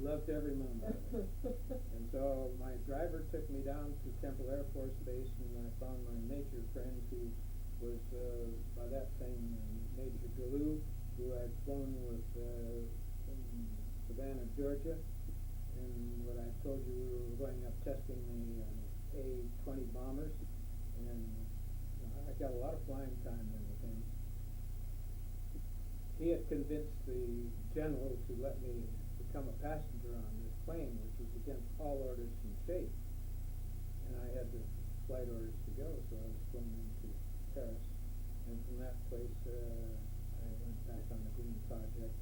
loved every moment of it. And so my driver took me down to Temple Air Force Base, and I found my major friend, who was by that time Major Galou, who I'd flown with from Savannah, Georgia. And what I told you, we were going up testing the A-20 bombers, and I got a lot of flying time then with him. He had convinced the general to let me become a passenger on this plane, which was against all orders from Shape. And I had the flight orders to go, so I was flown into Paris. And from that place, I went back on the Green Project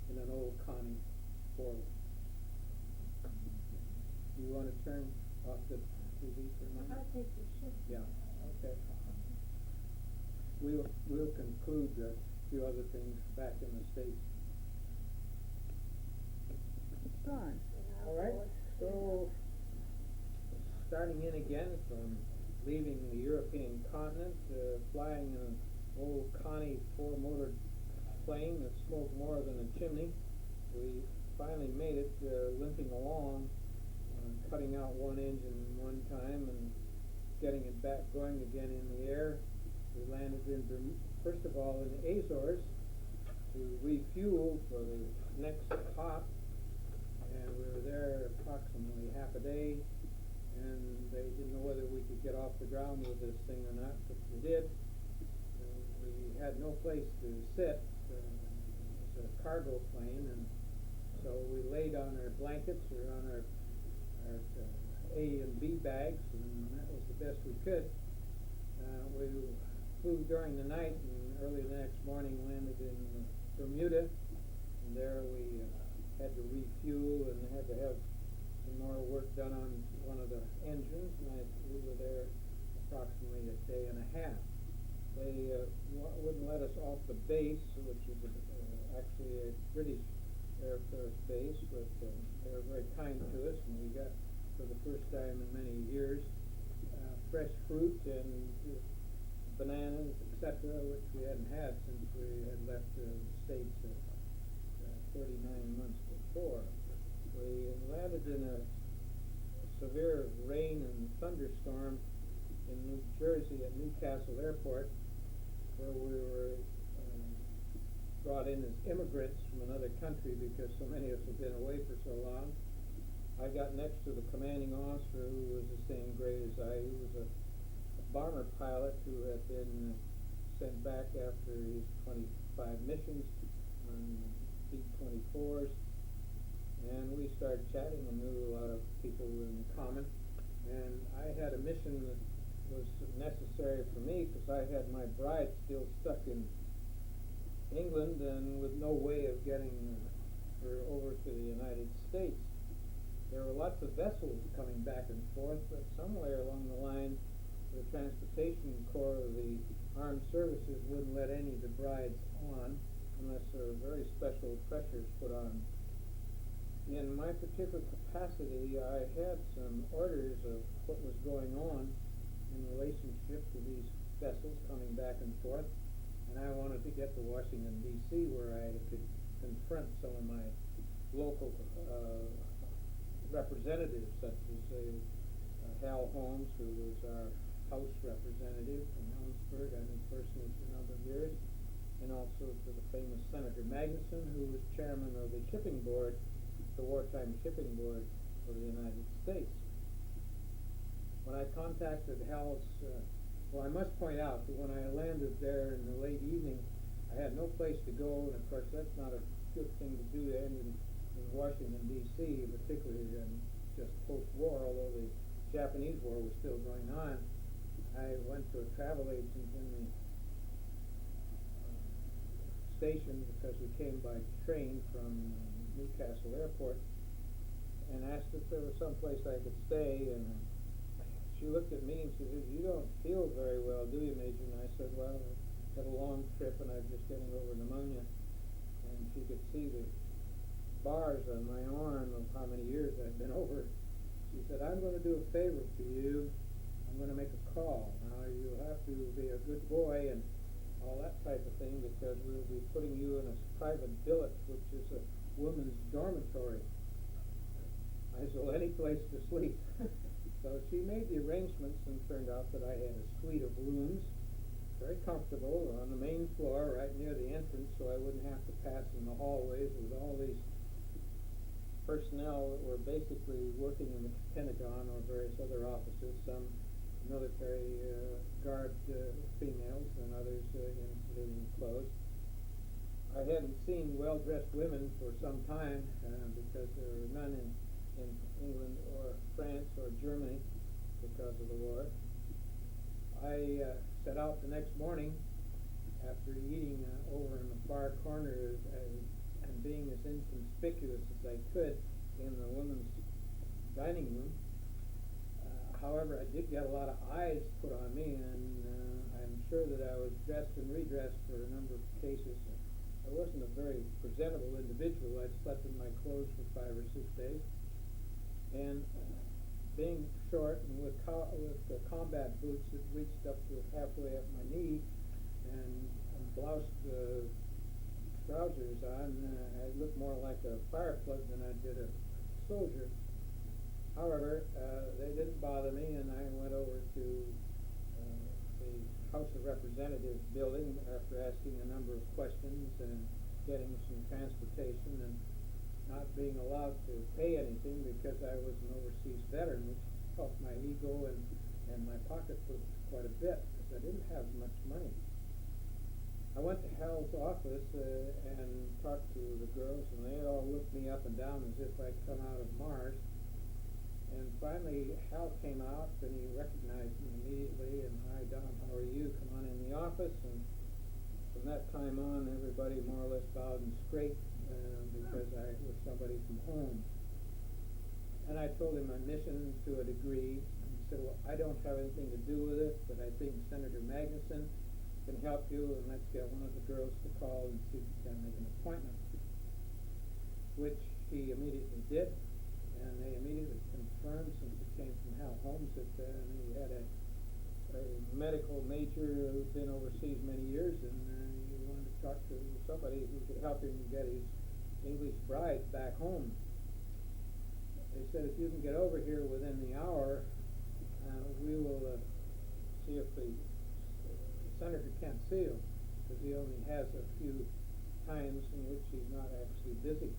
in an old Connie Ford. Do you want to turn off the TV for a moment? I think you should. Yeah, okay. We'll conclude a few other things back in the States. Gone. All right, so starting in again from leaving the European continent, flying an old Connie four-motored plane that smoked more than a chimney, we finally made it, limping along, cutting out one engine one time and getting it back going again in the air. We landed in first of all in the Azores to refuel for the next hop. And we were there approximately half a day, and they didn't know whether we could get off the ground with this thing or not, but we did. We had no place to sit. It was a cargo plane, and so we laid on our blankets or on our A and B bags, and that was the best we could. We flew during the night, and early the next morning landed in Bermuda, and there we had to refuel and had to have some more work done on one of the engines, and we were there approximately a day and a half. They wouldn't let us off the base, which is actually a British Air Force base, but they were very kind to us, and we got, for the first time in many years, fresh fruit and bananas, etc., which we hadn't had since we had left the States 39 months before. We landed in a severe rain and thunderstorm in New Jersey at Newcastle Airport, where we were brought in as immigrants from another country because so many of us had been away for so long. I got next to the commanding officer, who was the same grade as I. He was a bomber pilot who had been sent back after his 25 missions on B-24s, and we started chatting and knew a lot of people in common. And I had a mission that was necessary for me because I had my bride still stuck in England and with no way of getting her over to the United States. There were lots of vessels coming back and forth, but somewhere along the line, the Transportation Corps of the Armed Services wouldn't let any of the brides on unless there were very special pressures put on. In my particular capacity, I had some orders of what was going on in relationship to these vessels coming back and forth, and I wanted to get to Washington, D.C., where I could confront some of my local representatives, such as Hal Holmes, who was our House representative from Helensburgh. I knew personally for a number of years, and also to the famous Senator Magnuson, who was chairman of the shipping board, the wartime shipping board for the United States. When I contacted Hal's, well, I must point out that when I landed there in the late evening, I had no place to go, and of course that's not a good thing to do to end in Washington, D.C., particularly just post-war, although the Japanese War was still going on. I went to a travel agent in the station because we came by train from Newcastle Airport, and asked if there was some place I could stay, and she looked at me and she said, "You don't feel very well, do you, Major?" And I said, "Well, I had a long trip and I'm just getting over pneumonia." And she could see the bars on my arm of how many years I'd been over. She said, "I'm going to do a favor for you. I'm going to make a call. Now, you'll have to be a good boy and all that type of thing, because we'll be putting you in a private billet, which is a woman's dormitory." I said, "Well, any place to sleep." So she made the arrangements, and turned out that I had a suite of rooms, very comfortable, on the main floor right near the entrance, so I wouldn't have to pass in the hallways with all these personnel that were basically working in the Pentagon or various other offices, some military guard females and others in civilian clothes. I hadn't seen well-dressed women for some time because there were none in England or France or Germany because of the war. I set out the next morning after eating over in the far corner and being as inconspicuous as I could in the women's dining room. However, I did get a lot of eyes put on me, and I'm sure that I was dressed and redressed for a number of cases. I wasn't a very presentable individual. I'd slept in my clothes for 5 or 6 days. And being short and with combat boots that reached up to halfway up my knee, and bloused trousers on, I looked more like a fire plug than I did a soldier. However, they didn't bother me, and I went over to the House of Representatives building after asking a number of questions and getting some transportation and not being allowed to pay anything because I was an overseas veteran, which helped my ego and my pocketbook quite a bit because I didn't have much money. I went to Hal's office and talked to the girls, and they all looked me up and down as if I'd come out of Mars. And finally, Hal came out, and he recognized me immediately, and, "Hi, Don, how are you? Come on in the office." And from that time on, everybody more or less bowed and scraped because I was somebody from home. And I told him my mission to a degree. And he said, well, I don't have anything to do with it, but I think Senator Magnuson can help you, and let's get one of the girls to call and see if we can make an appointment. Which he immediately did, and they immediately confirmed, since it came from Hal Holmes, that he had a medical major who'd been overseas many years, and he wanted to talk to somebody who could help him get his English bride back home. They said, if you can get over here within the hour, we will see if the senator can't see you, because he only has a few times in which he's not actually busy.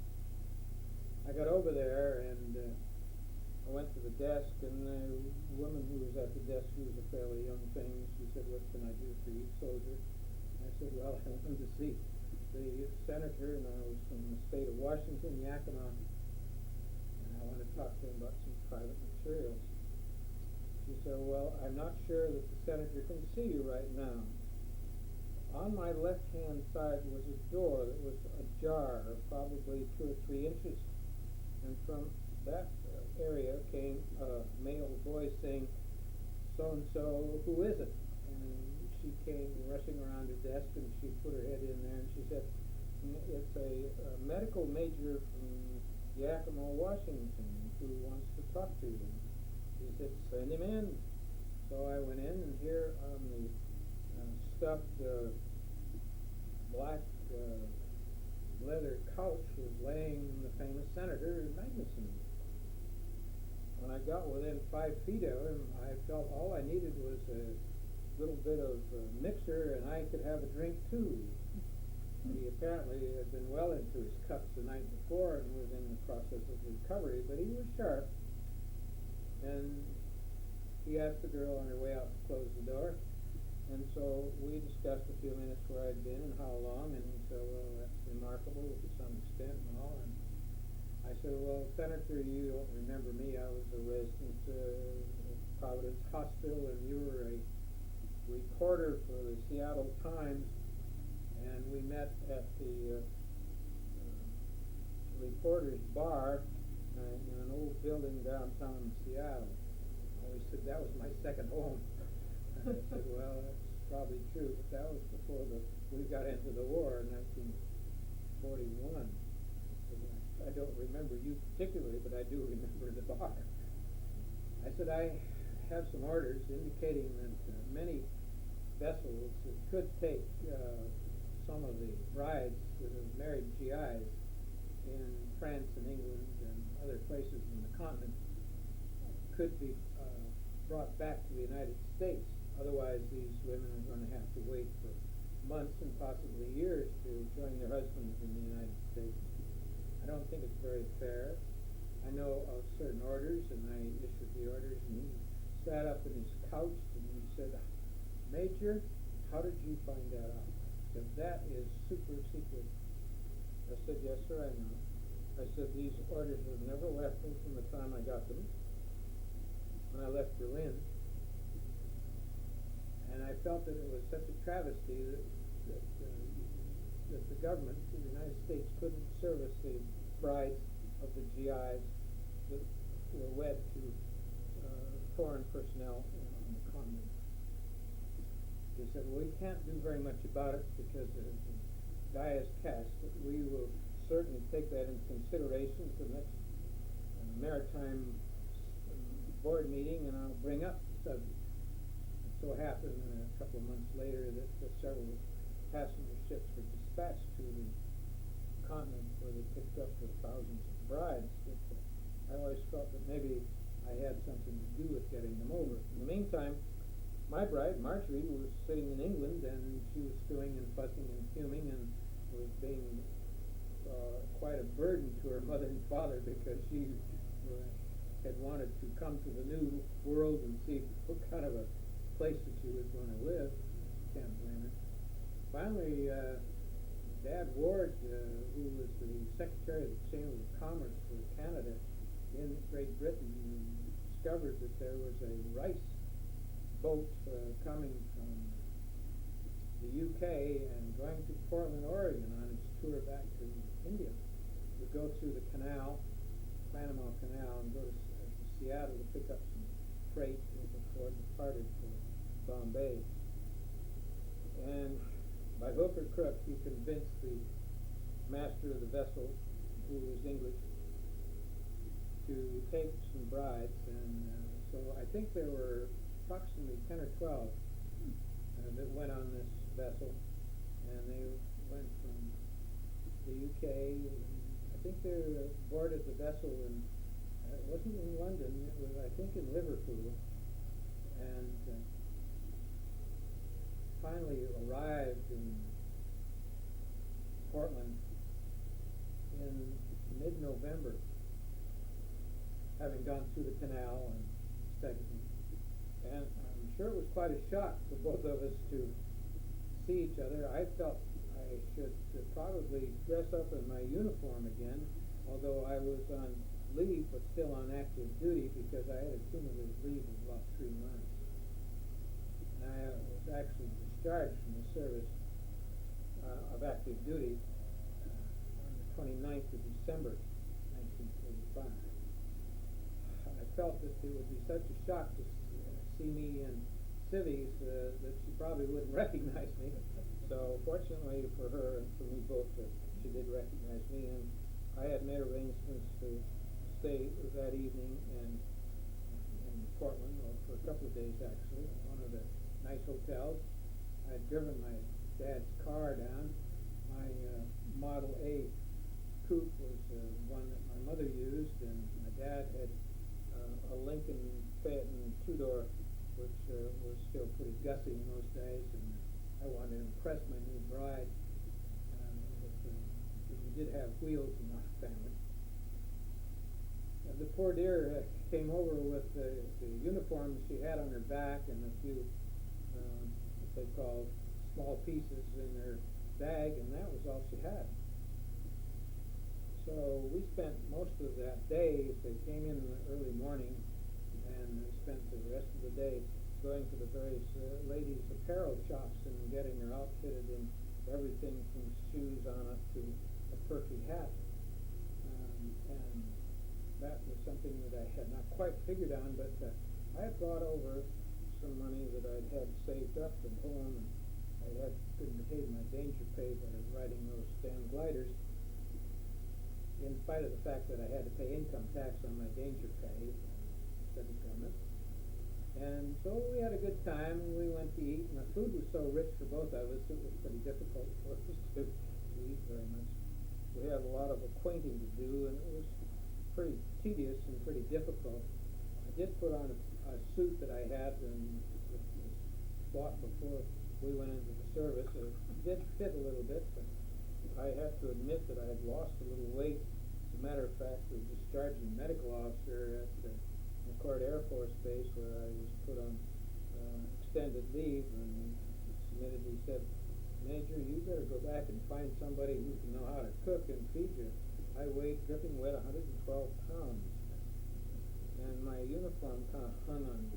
I got over there, and I went to the desk, and the woman who was at the desk, she was a fairly young thing. She said, what can I do for you, soldier? I said, well, I wanted to see the senator, and I was from the state of Washington, Yakima, and I wanted to talk to him about some private materials. She said, well, I'm not sure that the senator can see you right now. On my left-hand side was a door that was ajar, probably 2 or 3 inches, and from that area came a male voice saying, so-and-so, who is it? And she came rushing around her desk, and she put her head in there, and she said, it's a medical major from Yakima, Washington, who wants to talk to you. He said, send him in. So I went in, and here on the stuffed black leather couch was laying the famous Senator Magnuson. When I got within 5 feet of him, I felt all I needed was a little bit of mixer, and I could have a drink too. He apparently had been well into his cups the night before and was in the process of recovery, but he was sharp. And he asked the girl on her way out to close the door. And so we discussed a few minutes where I'd been and how long, and he said, well, that's remarkable to some extent and all. And I said, well, Senator, you don't remember me. I was a resident of Providence Hospital, and you were a reporter for the Seattle Times, and we met at the reporter's bar in an old building downtown Seattle. I always said that was my second home. And I said, well, that's probably true, but that was before we got into the war in 1941. I don't remember you particularly, but I do remember the bar. I said, I have some orders indicating that many vessels that could take some of the brides that have married GIs in France and England and other places in the continent could be brought back to the United States. Otherwise, these women are going to have to wait for months and possibly years to join their husbands in the United States. I don't think it's very fair. I know of certain orders, and I issued the orders, and he sat up in his couch and he said, Major, how did you find that out? He said, that is super secret. I said, yes, sir, I know. I said, these orders have never left me from the time I got them, when I left Berlin. And I felt that it was such a travesty that the government, the United States, couldn't service the brides of the GIs that were wed to foreign personnel on the continent. He said, well, we can't do very much about it because the die is cast, but we will certainly take that into consideration for the next maritime board meeting, and I'll bring up the subject. It so happened a couple of months later that several passenger ships were dispatched to the continent where they picked up the thousands of brides. But I always felt that maybe I had something to do with getting them over. In the meantime, my bride, Marjorie, was sitting in England, and she was stewing and fussing and fuming and was being quite a burden to her mother and father because she had wanted to come to the new world and see what kind of a place that she was going to live. Can't blame her. Finally, Dad Ward, who was the Secretary of the Chamber of Commerce for Canada in Great Britain, discovered that there was a rice boat coming from the UK and going to Portland, Oregon on its tour back to India with go through the canal, Panama Canal, and go to Seattle to pick up some freight before it departed for Bombay. And by hook or crook, he convinced the master of the vessel, who was English, to take some brides. And so I think there were approximately 10 or 12 that went on this vessel, and they went from the UK. I think they boarded the vessel in, it wasn't in London, it was I think in Liverpool, and finally arrived in Portland in mid-November, having gone through the canal and studied. And I'm sure it was quite a shock for both of us to see each other. I felt I should probably dress up in my uniform again, although I was on leave but still on active duty because I had a cumulative leave of about 3 months. And I was actually discharged from the service of active duty on the 29th of December, 1945. I felt that it would be such a shock to see me in civvies that she probably wouldn't recognize me. So fortunately for her and for me both, she did recognize me, and I had made arrangements to stay that evening in Portland, or for a couple of days actually, in one of the nice hotels. I had driven my dad's car down. My Model A coupe was one that my mother used, and my dad had a Lincoln Phaeton two-door, which was still pretty gussy in those days, and I wanted to impress my new bride because we did have wheels in our family. The poor dear came over with the uniform she had on her back and a few what they call small pieces in her bag, and that was all she had. So we spent most of that day, they came in the early morning, and spent the rest of the day going to the various ladies' apparel shops and getting her outfitted in everything from shoes on up to a perky hat. And that was something that I had not quite figured on, but I had brought over some money that I'd had saved up from home, and I had been paid my danger pay by riding those damn gliders, in spite of the fact that I had to pay income tax on my danger pay to the government. And so we had a good time, and we went to eat, and the food was so rich for both of us, it was pretty difficult for us to eat very much. We had a lot of acquainting to do, and it was pretty tedious and pretty difficult. I did put on a suit that I had, and it was bought before we went into the service. It did fit a little bit, but I have to admit that I had lost a little weight. As a matter of fact, the discharging medical officer at the McCord Air Force Base, where I was put on extended leave, and he said, "Major, you better go back and find somebody who can know how to cook and feed you." I weighed dripping wet 112 pounds, and my uniform kind of hung on me.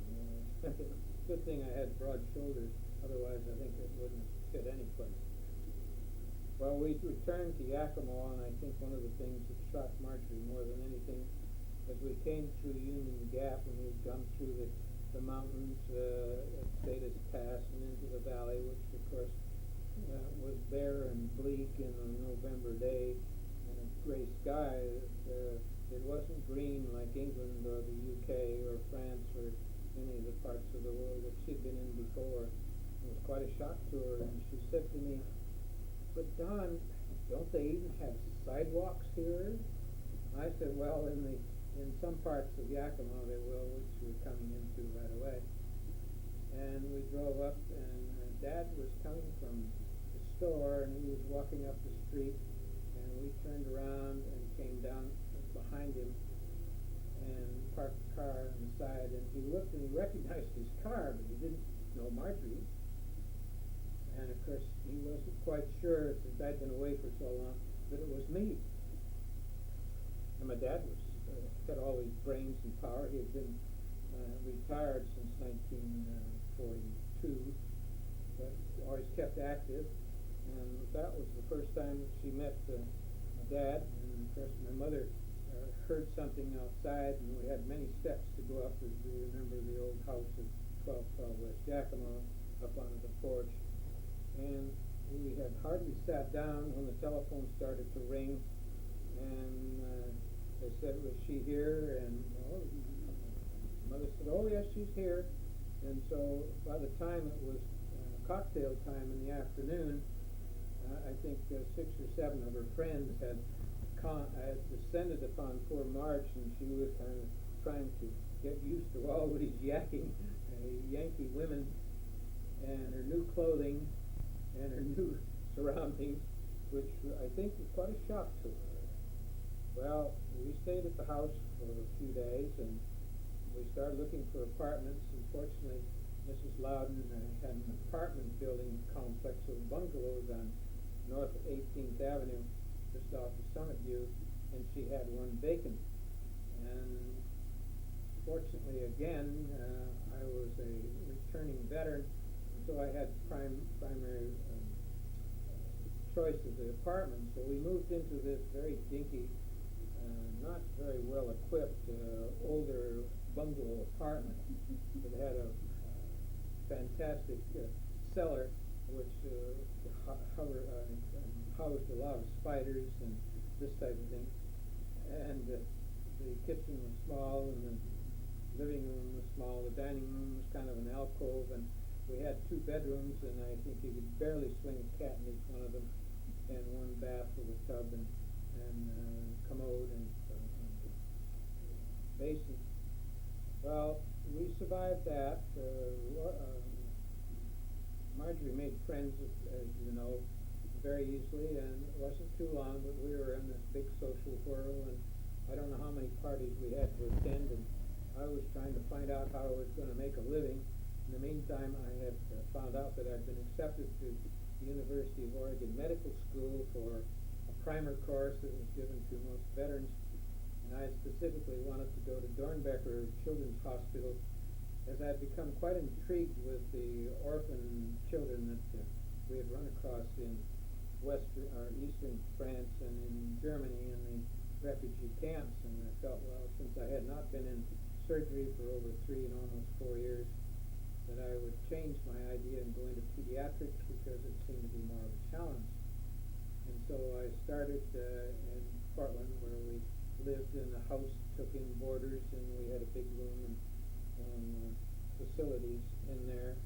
Good thing I had broad shoulders, otherwise I think it wouldn't fit any place. Well, we returned to Yakima, and I think one of the things that shocked Marjorie more than anything, as we came through Union Gap and we'd come through the mountains at Status Pass and into the valley, which of course was bare and bleak in a November day and a gray sky. It wasn't green like England or the UK or France or any of the parts of the world that she'd been in before. It was quite a shock to her, and she said to me, "But Don, don't they even have sidewalks here?" I said, "Well, in some parts of Yakima they will," which we're coming into right away. And we drove up, and Dad was coming from the store, and he was walking up the street, and we turned around and came down behind him and parked the car on the side, and he looked and he recognized his car, but he didn't know Marjorie. And of course he wasn't quite sure, since I'd been away for so long, that it was me. And my dad had all these brains and power. He had been retired since 1942, but always kept active. And that was the first time she met Dad, and of course my mother heard something outside, and we had many steps to go up, as we remember the old house at 1212 West Yakima, up onto the porch. And we had hardly sat down when the telephone started to ring, and they said, was she here? And Mother said, oh yes, she's here. And so by the time it was cocktail time in the afternoon, I think 6 or 7 of her friends had descended upon poor March, and she was kind of trying to get used to all these yakking Yankee women and her new clothing and her new surroundings, which I think was quite a shock to her. Well, we stayed at the house for a few days, and we started looking for apartments. Unfortunately, Mrs. Loudon had an apartment building complex of bungalows on north of 18th Avenue, just off of Summit View, and she had one vacant. And fortunately, again, I was a returning veteran, and so I had primary choice of the apartment. So we moved into this very dinky, not very well equipped, older bungalow apartment. It had a fantastic cellar, which housed a lot of spiders and this type of thing. And the kitchen was small, and the living room was small. The dining room was kind of an alcove, and we had 2 bedrooms, and I think you could barely swing a cat in each one of them, and 1 bath with a tub and commode and basin. Well, we survived that. Marjorie made friends, as you know, very easily, and it wasn't too long, but we were in this big social whirl, and I don't know how many parties we had to attend, and I was trying to find out how I was going to make a living. In the meantime, I had found out that I'd been accepted to the University of Oregon Medical School for a primer course that was given to most veterans, and I specifically wanted to go to Dornbecker Children's Hospital, as I had become quite intrigued with the orphan children that we had run across in eastern France and in Germany in the refugee camps, and I felt, well, since I had not been in surgery for over 3 and almost 4 years, that I would change my idea and go into pediatrics, because it seemed to be more of a challenge. And so I started in Portland, where we lived in a house, took in boarders, and we had a big room and facilities in there,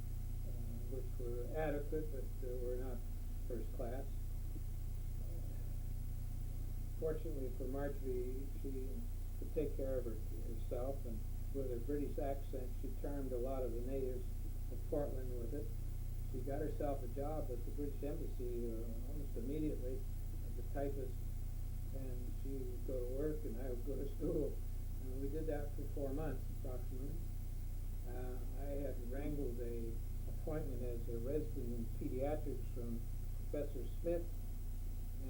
which were adequate, but were not first class. Fortunately for Marjorie, she could take care of herself, and with her British accent, she charmed a lot of the natives of Portland with it. She got herself a job at the British Embassy almost immediately as a typist, and she would go to work and I would go to school. And we did that for 4 months approximately. I had wrangled a appointment as a resident in pediatrics from Professor Smith,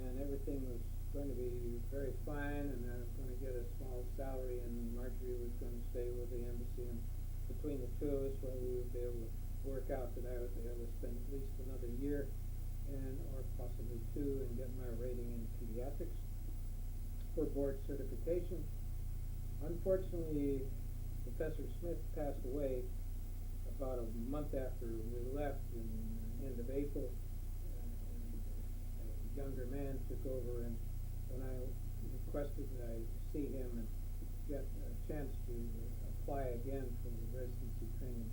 and everything was going to be very fine, and I was going to get a small salary, and Marjorie was going to stay with the embassy, and between the 2 of us, well, we would be able to work out that I would be able to spend at least another year or possibly 2 and get my rating in pediatrics for board certification. Unfortunately, Professor Smith passed away about a month after we left, in the end of April. A younger man took over, and when I requested that I see him and get a chance to apply again for the residency training,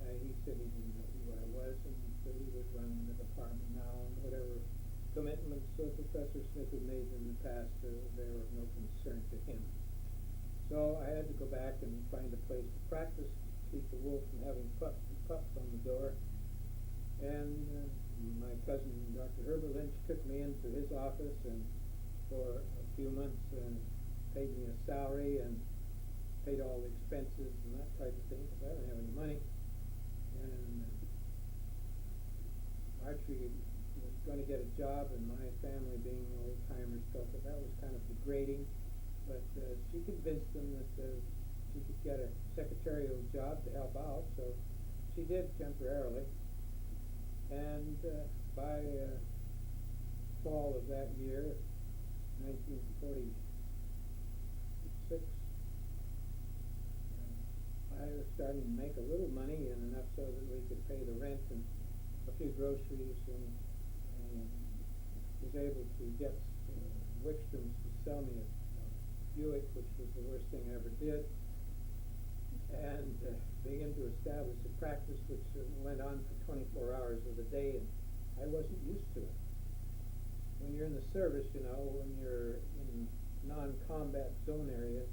he said he didn't know who I was, and so he would run the department now, and whatever commitments Professor Smith had made in the past, they were of no concern to him. So I had to go back and find a place to practice, to keep the wolf from having pups on the door. And my cousin, Dr. Herbert Lynch, took me into his office, and for a few months paid me a salary and paid all the expenses and that type of thing, because I didn't have any money. And Marjorie was going to get a job, and my family, being old-timers, felt that was kind of degrading. But she convinced them that she could get a secretarial job to help out, so she did temporarily. And by fall of that year, 1946. I was starting to make a little money and enough so that we could pay the rent and a few groceries, and was able to get Wickstrom's to sell me a Buick, which was the worst thing I ever did, and began to establish a practice which went on for 24 hours of the day, and I wasn't used to it. When you're in the service, when you're in non-combat zone areas,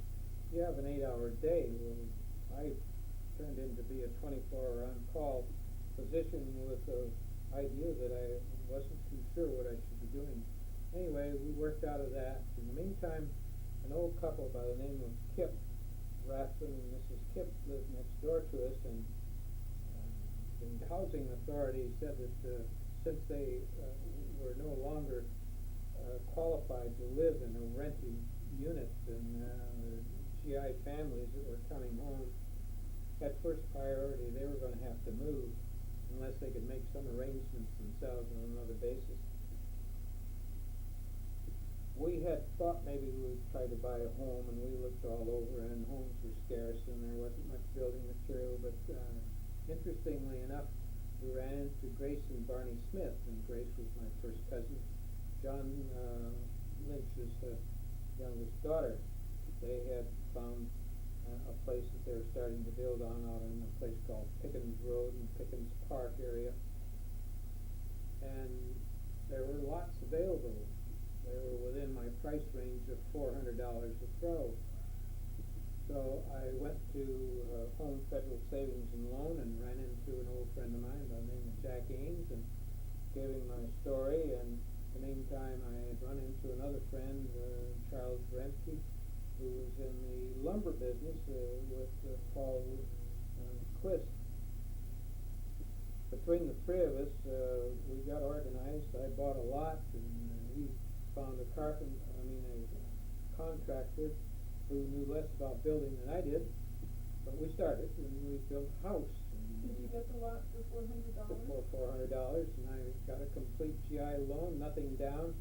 you have an 8-hour day. Well, I turned in to be a 24-hour on-call position with the idea that I wasn't too sure what I should be doing. Anyway, we worked out of that. In the meantime, an old couple by the name of Kip Rathbun and Mrs. Kip lived next door to us, and the housing authority said that since they were no longer qualified to live in a rented unit, and the GI families that were coming home had first priority. They were going to have to move unless they could make some arrangements themselves on another basis. We had thought maybe we would try to buy a home, and we looked all over, and homes were scarce, and there wasn't much building material, but interestingly enough, we ran into Grace and Barney Smith, and Grace was my first cousin, John Lynch's youngest daughter. They had found a place that they were starting to build on out in a place called Pickens Road and Pickens Park area, and there were lots available. They were within my price range of $400 a throw. So I went to Home Federal Savings and Loan and ran into an old friend of mine by the name of Jack Ames and gave him my story. And in the meantime, I had run into another friend, Charles Remke, who was in the lumber business with Paul Quist. Between the three of us, we got organized. I bought a lot, and he found a contractor who knew less about building than I did, but we started, and we built a house. Did you get the lot for $400? For $400, and I got a complete GI loan, nothing down,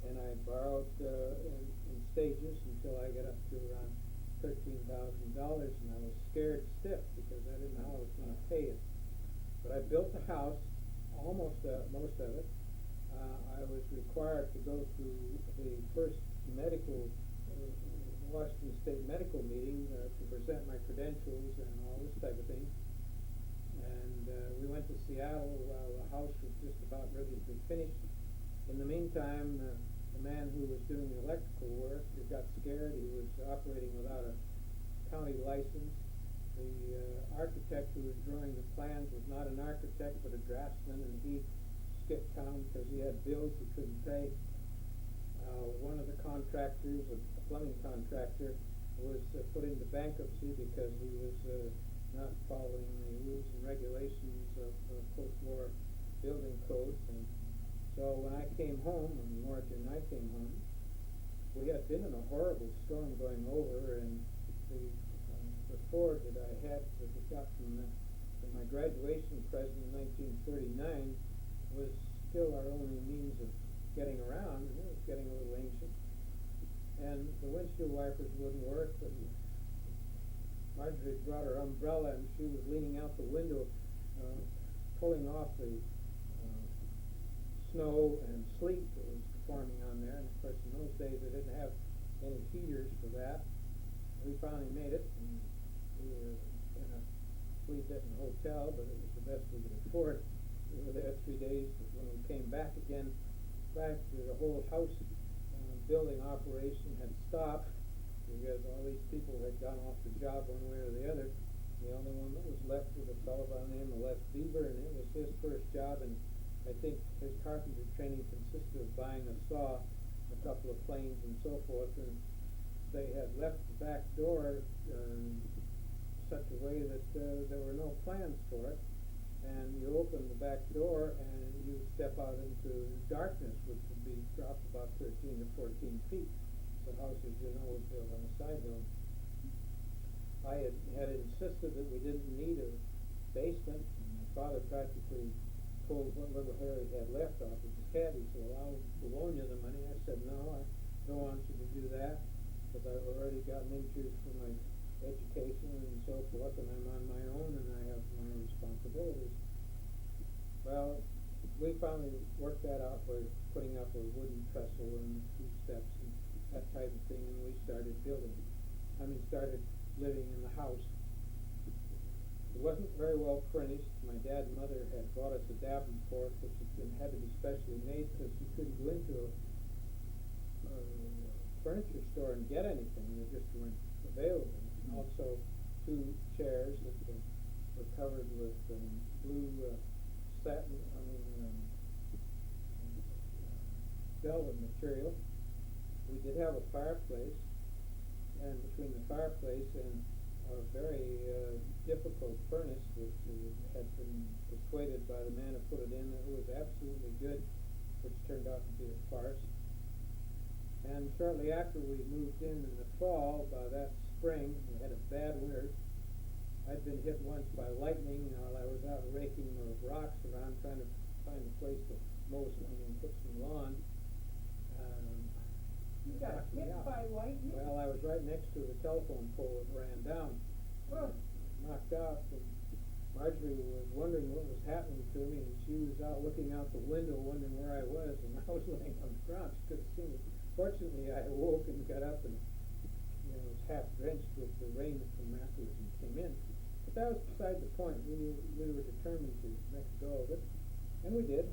and I borrowed in stages until I got up to around $13,000, and I was scared stiff because I didn't know how I was going to pay it. But I built the house, almost most of it. I was required to go to the first Washington State medical meeting to present my credentials and all this type of thing. And we went to Seattle while the house was just about ready to be finished. In the meantime, the man who was doing the electrical work got scared. He was operating without a county license. The architect who was drawing the plans was not an architect but a draftsman, and he skipped town because he had bills he couldn't pay. One of the contractors, a plumbing contractor, was put into bankruptcy because he was not following the rules and regulations of post-war building codes. And so when I came home, and Marjorie and I came home, we had been in a horrible storm going over, and the Ford that I had that we got from my graduation present in 1939 was still our only means of getting around, and it was getting a little ancient. And the windshield wipers wouldn't work, but Marjorie brought her umbrella, and she was leaning out the window, pulling off the snow and sleet that was forming on there. And of course, in those days, they didn't have any heaters for that. We finally made it, and we were in a three-bedroom hotel, but it was the best we could afford. We were there 3 days, but when we came back again, the whole house building operation had stopped because all these people had gone off the job one way or the other. The only one that was left was a fellow by the name of Les Bieber, and it was his first job, and I think his carpenter training consisted of buying a saw, a couple of planes, and so forth, and they had left the back door such a way that there were no plans for it. And you open the back door and you step out into darkness, which would be dropped about 13 to 14 feet. The houses, was built on a side hill. I had insisted that we didn't need a basement. And my father practically pulled what little hair he had left off of his head. He said, "Well, I'll loan you the money." I said, "No, don't want you to do that, because I've already gotten into for my education and so forth, and I'm on my own and I have my responsibilities. Well, we finally worked that out by putting up a wooden trestle and 2 steps and that type of thing, and we started started living in the house. It wasn't very well furnished. My dad and mother had bought us a Davenport, which had to be specially made because you couldn't go into a furniture store and get anything. They just weren't available. And also 2 chairs that were covered with blue satin, velvet material. We did have a fireplace, and between the fireplace and a very difficult furnace, which had been persuaded by the man who put it in that it was absolutely good, which turned out to be a farce. And shortly after we moved in the fall, by that spring, we had a bad winter. I'd been hit once by lightning while I was out raking those rocks around trying to find a place to mow and put some lawn. You got hit by lightning? Well, I was right next to the telephone pole that ran down. Oh. Knocked out, and Marjorie was wondering what was happening to me, and she was out looking out the window wondering where I was, and I was laying on the ground. She could have seen me. Fortunately, I awoke and got up and was half drenched with the rain that came afterwards and came in. But that was beside the point. We were determined to make a go of it, and we did.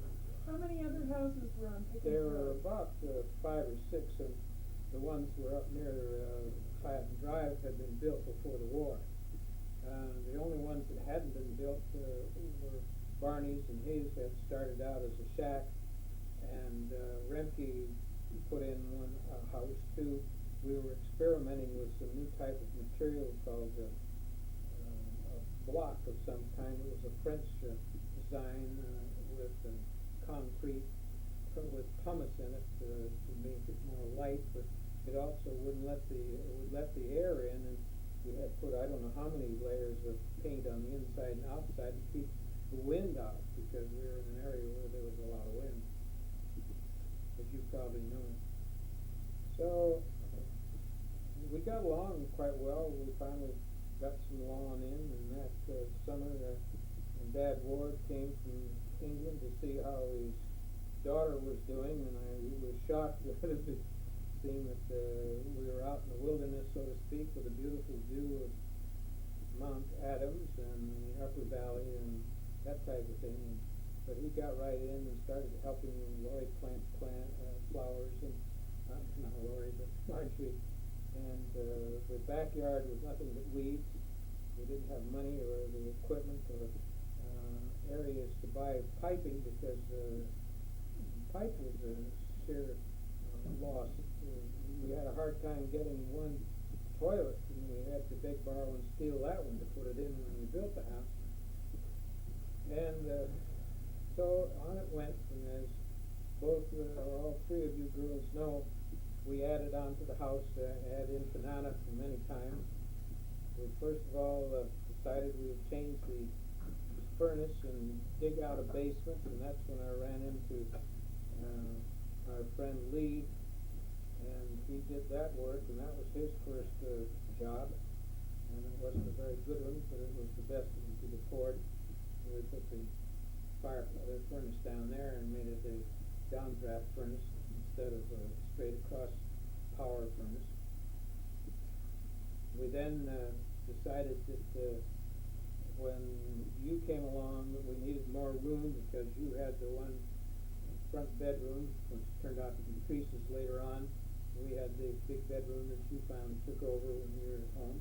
How many other houses were on Pickens There Road? were about 5 or 6, and the ones were up near Hyatt Drive had been built before the war. The only ones that hadn't been built were Barney's and Hayes had started out as a shack, and Remke put in one house too. We were experimenting with some new type of material called a block of some kind. It was a French design with concrete with pumice in it to make it more light, but it also would let the air in, and we had put I don't know how many layers of paint on the inside and outside to keep the wind out, because we were in an area where there was a lot of wind, as you probably know. So we got along quite well. We finally got some lawn in, and that summer and Dad Ward came from England to see how his daughter was doing, and we were shocked at seeing that we were out in the wilderness, so to speak, with a beautiful view of Mount Adams and the Upper Valley and that type of thing. But he got right in and started helping Lori plant flowers, and not Lori, but Marjorie. And the backyard was nothing but weeds. We didn't have money or the equipment or areas to buy piping, because pipe was a sheer loss. We had a hard time getting one toilet, and we had to beg, borrow, and steal that one to put it in when we built the house. And so on it went, and as all 3 of you girls know, we added on to the house ad infinitum many times. We first of all decided we would change the furnace and dig out a basement, and that's when I ran into our friend Lee, and he did that work, and that was his first job, and it wasn't a very good one, but it was the best that we could afford. We put the furnace down there and made it a downdraft furnace instead of a straight across power furnace. We then decided that when you came along that we needed more room, because you had the one front bedroom, which turned out to be creases later on. We had the big bedroom that you found took over when you were at home.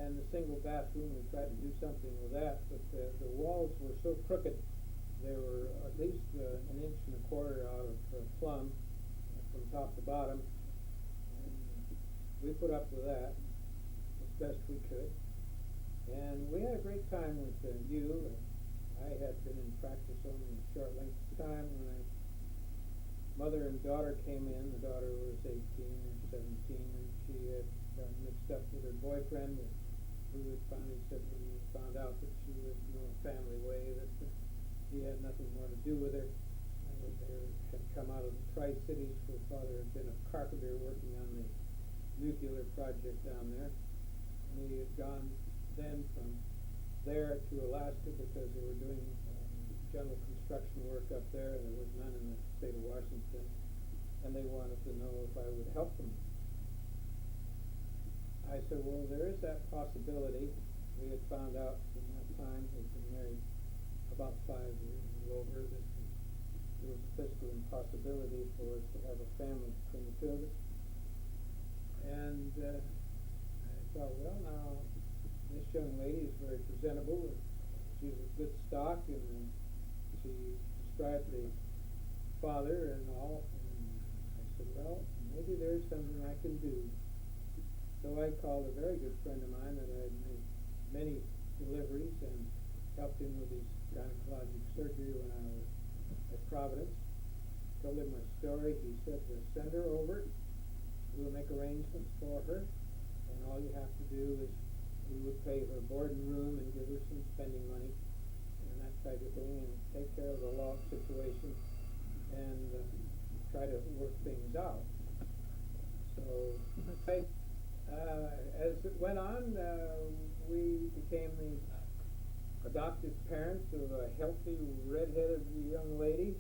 And the single bathroom, we tried to do something with that, but the walls were so crooked. They were at least 1.25 inches out of plumb from top to bottom. And we put up with that as best we could. And we had a great time with you. I had been in practice only a short length of time when mother and daughter came in. The daughter was 18 or 17, and she had got mixed up with her boyfriend. And we finally said, when we found out that she was in a family way, that he had nothing more to do with her. They had come out of the Tri-Cities, her father had been a carpenter working on the nuclear project down there. And he had gone then from there to Alaska because they were doing general construction work up there. There was none in the state of Washington, and they wanted to know if I would help them. I said, well, there is that possibility. We had found out from that time, we'd been married about 5 years and over, that there was a physical impossibility for us to have a family between the two of us. And I thought, well, now, this young lady is very presentable, and she's of good stock, and she described the father and all, and I said, well, maybe there's something I can do. So I called a very good friend of mine that I had made many deliveries and helped him with his gynecologic surgery when I was at Providence. Told him my story. He said, send her over. We'll make arrangements for her, and all you have to do is we would pay her board and room and give her some spending money and that type of thing, and take care of the law situation and try to work things out. So as it went on, we became the adoptive parents of a healthy, red-headed young lady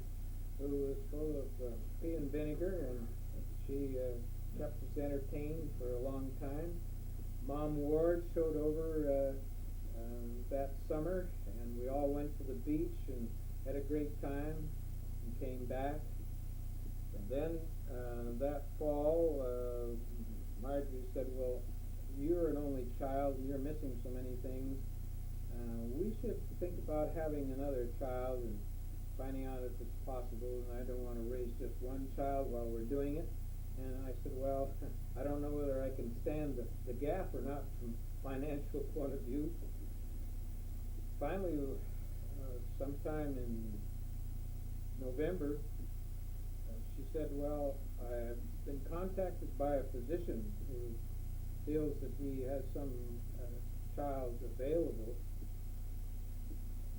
who was full of pea and vinegar, and she kept us entertained for a long time. Mom Ward showed over that summer, and we all went to the beach and had a great time and came back. And then that fall, Marjorie said, well, you're an only child, you're missing so many things. We should think about having another child and finding out if it's possible, and I don't want to raise just one child while we're doing it. And I said, well, I don't know whether I can stand the gap or not from financial point of view. Finally, sometime in November, she said, well, I've been contacted by a physician who feels that he has some child available,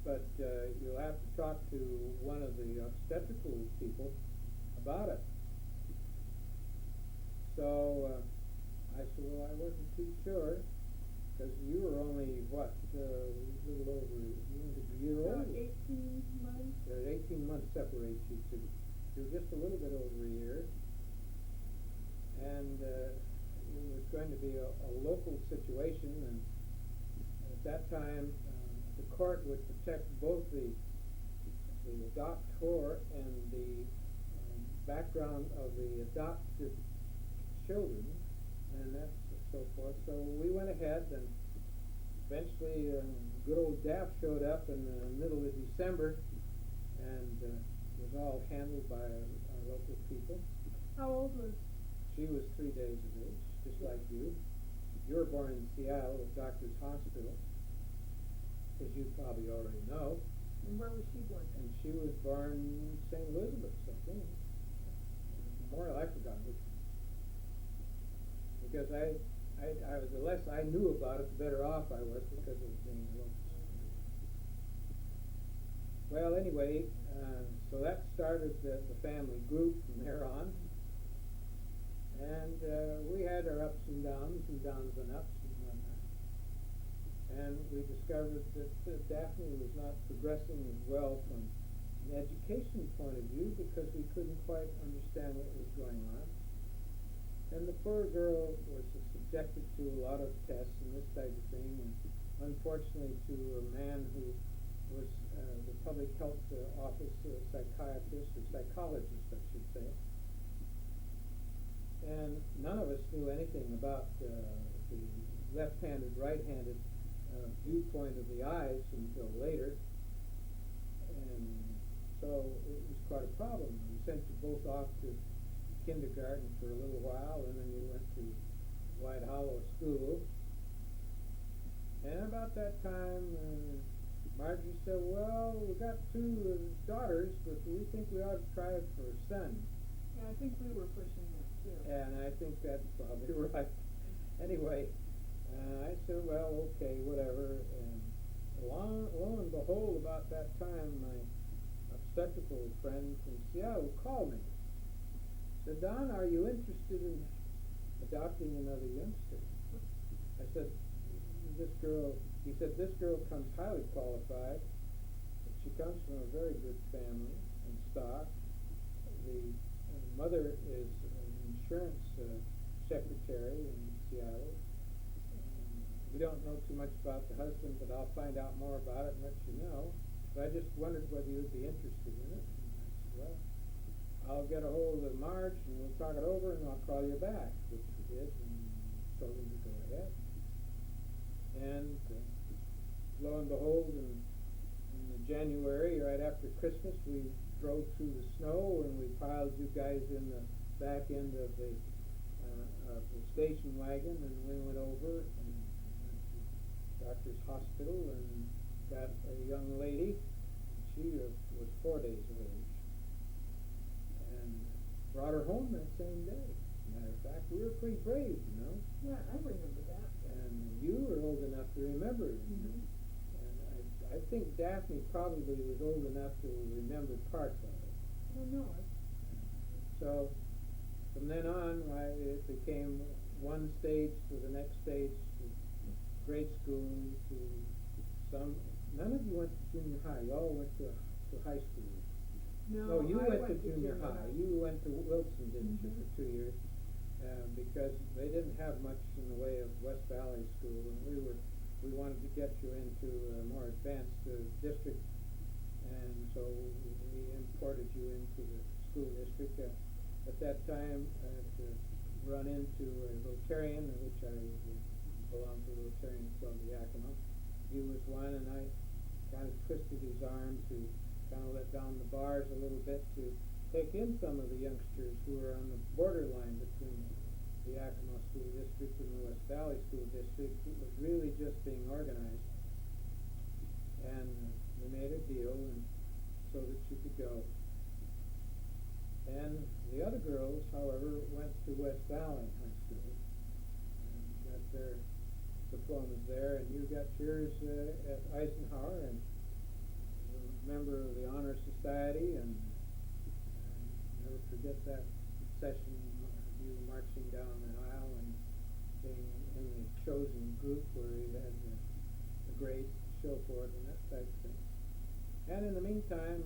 but you'll have to talk to one of the obstetrical people about it. So I said, well, I wasn't too sure, because you were only, what, a little over a year old? 18 months. 18 months separates you two. You're just a little bit over a year. And it was going to be a local situation, and at that time the court would protect both the adoptor and the background of the adopted children, and that's so forth. So we went ahead, and eventually good old Daff showed up in the middle of December, and was all handled by our local people. How old was? She was 3 days of age, just like you. You were born in Seattle at Doctor's Hospital, as you probably already know. And where was she born? And she was born in St. Elizabeth's, I think. Memorial, I forgot which one. Because I was, the less I knew about it, the better off I was because of being local. Well, anyway, so that started the family group from there on. And we had our ups and downs and ups and whatnot. And we discovered that Daphne was not progressing as well from an education point of view because we couldn't quite understand what was going on. And the poor girl was subjected to a lot of tests and this type of thing, and unfortunately to a man who was the public health office psychiatrist or psychologist, I should say. And none of us knew anything about the left-handed, right-handed viewpoint of the eyes until later. And so it was quite a problem. We sent you both off to kindergarten for a little while, and then you went to White Hollow School. And about that time, Marjorie said, well, we got 2 daughters, but we think we ought to try it for a son. Yeah, I think we were pushing that too. And I think that's probably right. Anyway, I said, well, okay, whatever. And lo and behold, about that time, my obstetrical friend from Seattle called me. said, Don, are you interested in adopting another youngster? I said, he said, this girl comes highly qualified. She comes from a very good family and stock. The mother is an insurance secretary in Seattle. We don't know too much about the husband, but I'll find out more about it and let you know. But I just wondered whether you would be interested in it. And I said, well, I'll get a hold of Marge and we'll talk it over and I'll call you back, which we did, and told him to go ahead. And lo and behold, in January, right after Christmas, we drove through the snow and we piled you guys in the back end of the station wagon, and we went over and went to doctor's hospital and got a young lady. She was 4 days of age, and brought her home that same day. Matter of fact, we were pretty brave, you know. Yeah, I remember that. And you were old enough to remember it. Mm-hmm. And I think Daphne probably was old enough to remember parts of it. I don't know. So from then on, it became one stage to the next stage, to grade school, to some. None of you went to junior high. You all went to high school. No, you I went to junior high. You went to Wilson, didn't you, for 2 years? Because they didn't have much in the way of West Valley School, and we wanted to get you into a more advanced district, and so we imported you into the school district. At that time, to run into a Rotarian, which I belonged to the Rotarian Club of Yakima. He was one, and I kind of twisted his arm to kind of let down the bars a little bit to take in some of the youngsters who were on the borderline between the Yakima School District and the West Valley School District. It was really just being organized. And we made a deal and so that you could go. And the other girls, however, went to West Valley High School and got their diplomas there, and you got yours at Eisenhower, and a member of the Honor Society, and never forget that session, you marching down the aisle and being in the chosen group where you had a grade to show for it and that type of thing. And in the meantime,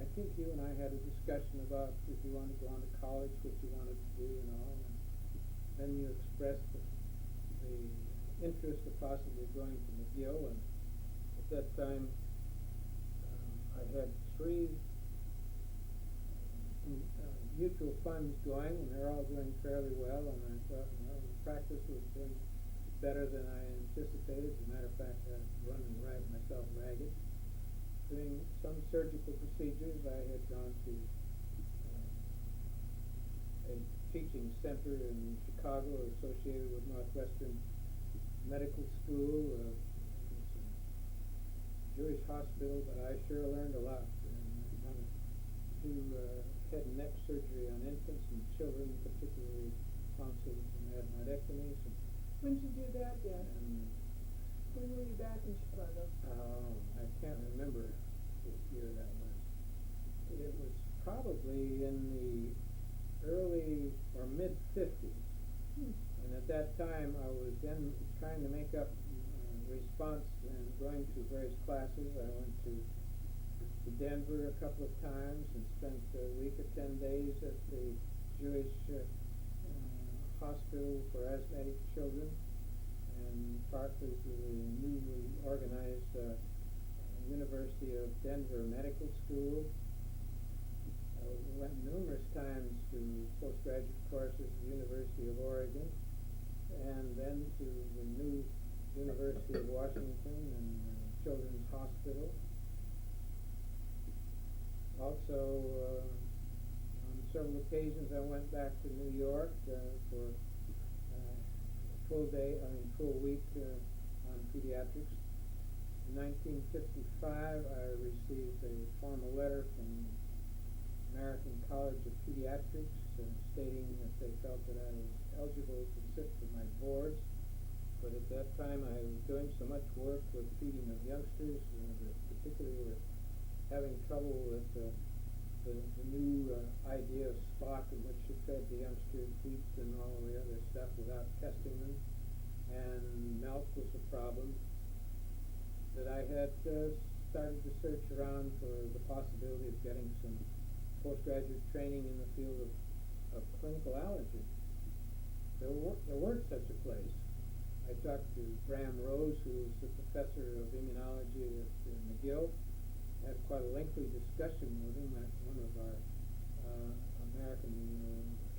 I think you and I had a discussion about if you wanted to go on to college, what you wanted to do and all, and then you expressed the interest of possibly going to McGill, and at that time I had 3 mutual funds going, and they're all doing fairly well, and I thought, well, the practice was doing better than I anticipated. As a matter of fact, I was running myself ragged. Doing some surgical procedures. I had gone to a teaching center in Chicago associated with Northwestern Medical School. It's a Jewish hospital, but I sure learned a lot. And how to do head and neck surgery on infants and children, particularly tonsils and adenoidectomies. When did you do that, Dan? And when were you back in Chicago? I can't remember what year that was. It was probably in the early or mid-50s. And at that time, I was then trying to make up response and going to various classes. I went to Denver a couple of times and spent a week or 10 days at the Jewish hospital for asthmatic children, and partly to the newly organized University of Denver Medical School. I went numerous times to postgraduate courses at the University of Oregon, and then to the new University of Washington and Children's Hospital. Also, on several occasions I went back to New York for full week on pediatrics. In 1955, I received a formal letter from American College of Pediatrics stating that they felt that I was eligible to sit for my boards. But at that time, I was doing so much work with feeding of youngsters, particularly were having trouble with the new idea of Spock, in which you fed the youngsters wheat and all the other stuff without testing them, and milk was a problem, that I had started to search around for the possibility of getting some postgraduate training in the field of clinical allergy. There weren't such a place. I talked to Graham Rose, who was the professor of immunology at McGill. Had quite a lengthy discussion with him at one of our American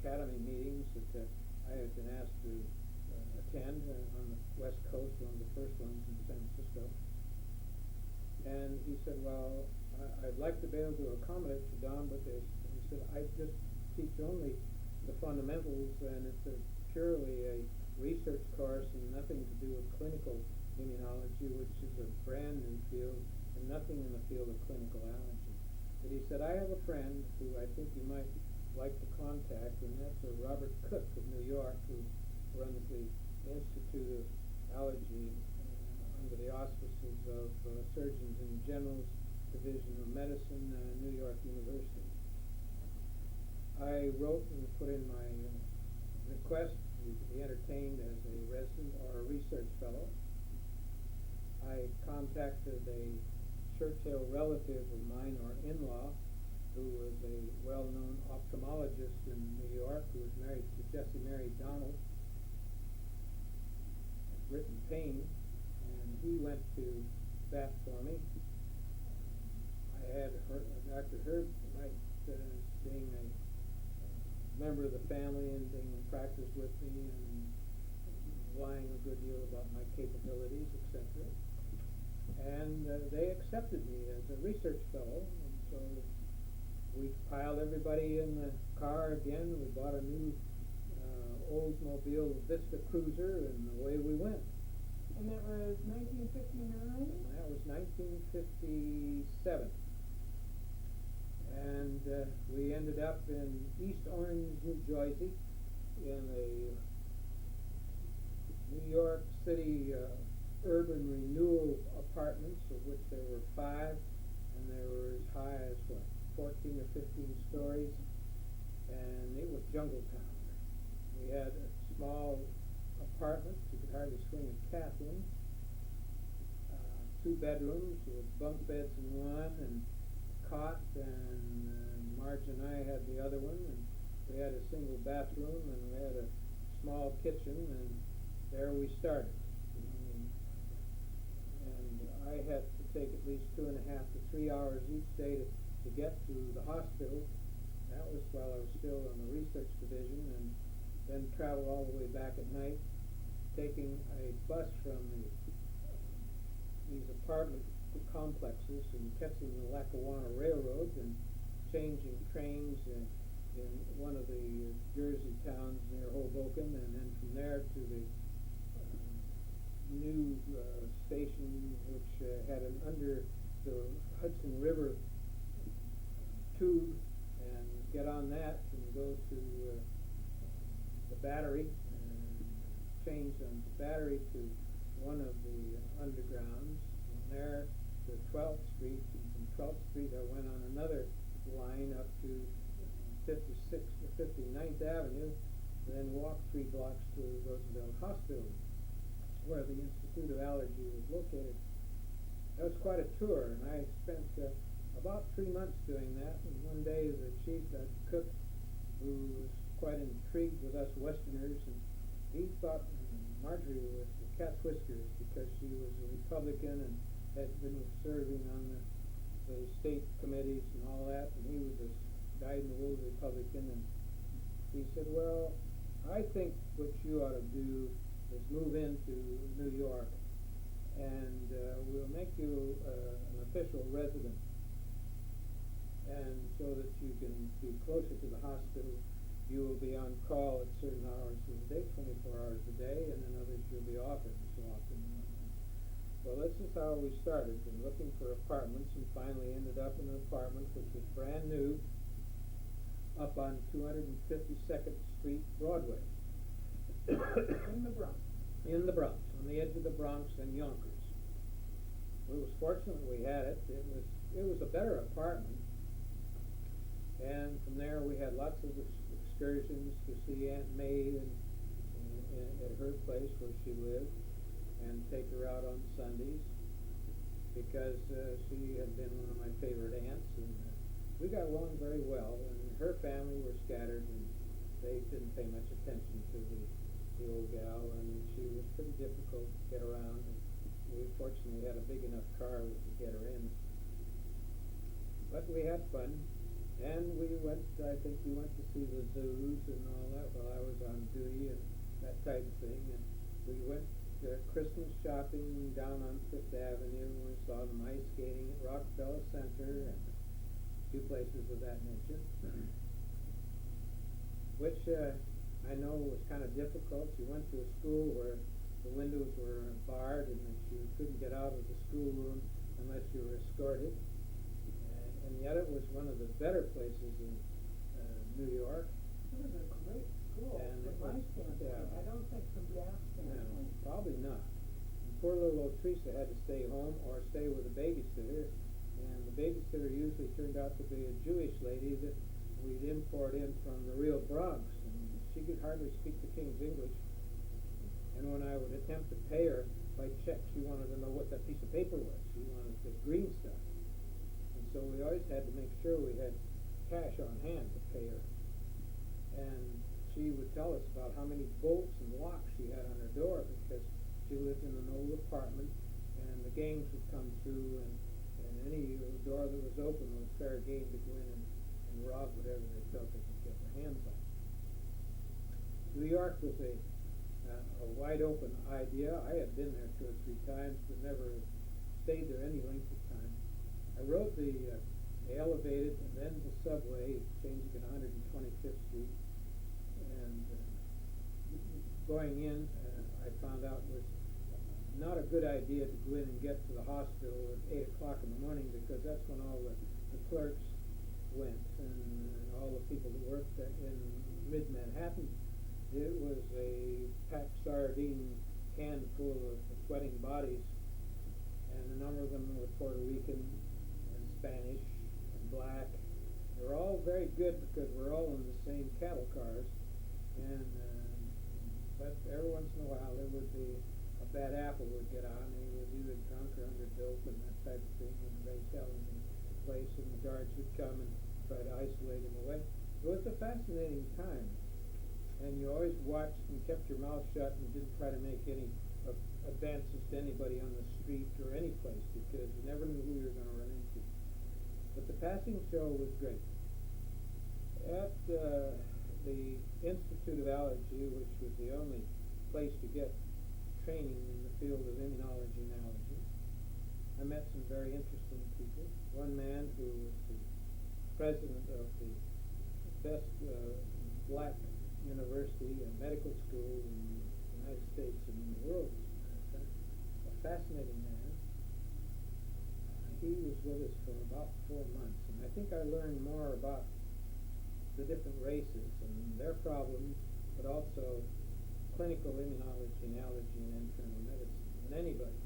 Academy meetings that I had been asked to attend on the West Coast, one of the first ones in San Francisco. And he said, well, I'd like to be able to accommodate you, Don, but he said, I just teach only the fundamentals, and it's purely a research course and nothing to do with clinical immunology, which is a brand new field, and nothing in the field of clinical allergy. But he said, I have a friend who I think you might like to contact, and that's Robert Cook of New York, who runs the Institute of Allergy under the auspices of Surgeons in General's Division of Medicine, New York University. I wrote and put in my request to be entertained as a resident or a research fellow. I contacted a Churchill relative of mine, or in-law, who was a well-known ophthalmologist in New York, who was married to Jessie Mary Donald, at Britton Payne, and he went to bat for me. I had Dr. Herb Wright, being a member of the family and being in practice with me and lying a good deal about my capabilities, etc. And they accepted me as a research fellow, and so we piled everybody in the car again. We bought a new Oldsmobile Vista Cruiser, and away we went. And that was 1959? That was 1957. And we ended up in East Orange, New Jersey, in a New York City urban renewal apartments, of which there were 5, and they were as high as 14 or 15 stories, and it was jungle town. We had a small apartment you could hardly swing a cat in, 2 bedrooms with bunk beds in one and cot, and Marge and I had the other one, and we had a single bathroom, and we had a small kitchen, and there we started. And I had to take at least 2.5 to 3 hours each day to get to the hospital. That was while I was still on the research division, and then travel all the way back at night, taking a bus from these apartment complexes and catching the Lackawanna Railroad and changing trains in one of the Jersey towns near Hoboken, and then from there to the new station, which had an under the Hudson River tube, and get on that and go to the Battery and change on the Battery to one of the undergrounds, and there to 12th Street, and from 12th Street I went on another line up to 56th or 59th Avenue, and then walked 3 blocks to Roosevelt Hospital, where the Institute of Allergy was located. That was quite a tour, and I spent about 3 months doing that. And one day the chief, Dr. Cook, who was quite intrigued with us Westerners, and he thought Marjorie was the cat's whiskers because she was a Republican and had been serving on the state committees and all that, and he was a dyed-in-the-wool Republican, and he said, well, I think what you ought to do is move into New York, and we'll make you an official resident, and so that you can be closer to the hospital. You will be on call at certain hours of the day, 24 hours a day, and then others you'll be off every so often. Well, this is how we started, and looking for apartments, and finally ended up in an apartment which was brand new, up on 252nd Street, Broadway. In the Bronx. In the Bronx, on the edge of the Bronx and Yonkers. It was fortunate we had it. It was a better apartment. And from there we had lots of excursions to see Aunt May at her place where she lived, and take her out on Sundays because she had been one of my favorite aunts, and we got along very well. And her family were scattered, and they didn't pay much attention to the old gal, and she was pretty difficult to get around. And we fortunately had a big enough car to get her in. But we had fun, and I think we went to see the zoos and all that while I was on duty and that type of thing. And we went Christmas shopping down on Fifth Avenue, and we saw them ice skating at Rockefeller Center and a few places of that nature, which I know was kind of difficult. You went to a school where the windows were barred and that you couldn't get out of the schoolroom unless you were escorted. And yet it was one of the better places in New York. It was a great school And from it my was- standpoint. yeah. I don't think from Jack's No, standpoint. probably not. And poor little old Teresa had to stay home or stay with a babysitter, and the babysitter usually turned out to be a Jewish lady that we'd import in from the real Bronx, and she could hardly speak the King's English. And when I would attempt to pay her by check, she wanted to know what that piece of paper was. She wanted the green stuff. And so we always had to make sure we had cash on hand to pay her. And she would tell us about how many bolts and locks she had on her door because she lived in an old apartment, and the gangs would come through, and any door that was open was fair game to go in and rob whatever they felt they could get their hands on. New York was a wide open idea. I had been there 2 or 3 times, but never stayed there any length of time. I rode the elevated and then the subway, changing at 125th Street, and going in, I found out was not a good idea to go in and get to the hospital at 8 o'clock in the morning, because that's when all the clerks went and all the people that worked in mid-Manhattan. It was a packed sardine can full of sweating bodies, and a number of them were Puerto Rican and Spanish and black. They were all very good because we're all in the same cattle cars, and but every once in a while there would be a bad apple would get on. He was either drunk or underbuilt and that type of thing, and they tell him the place, and the guards would come and try to isolate him away. It was a fascinating time, and you always watched and kept your mouth shut and didn't try to make any advances to anybody on the street or any place, because you never knew who you were going to run into. But the passing show was great. At the Institute of Allergy, which was the only place to get training in the field of immunology and allergy, I met some very interesting people. One man who was the president of the best black university and medical school in the United States and in the world, as a matter of fact. A fascinating man. He was with us for about 4 months, and I think I learned more about the different races and their problems, but also clinical immunology and allergy and internal medicine than anybody.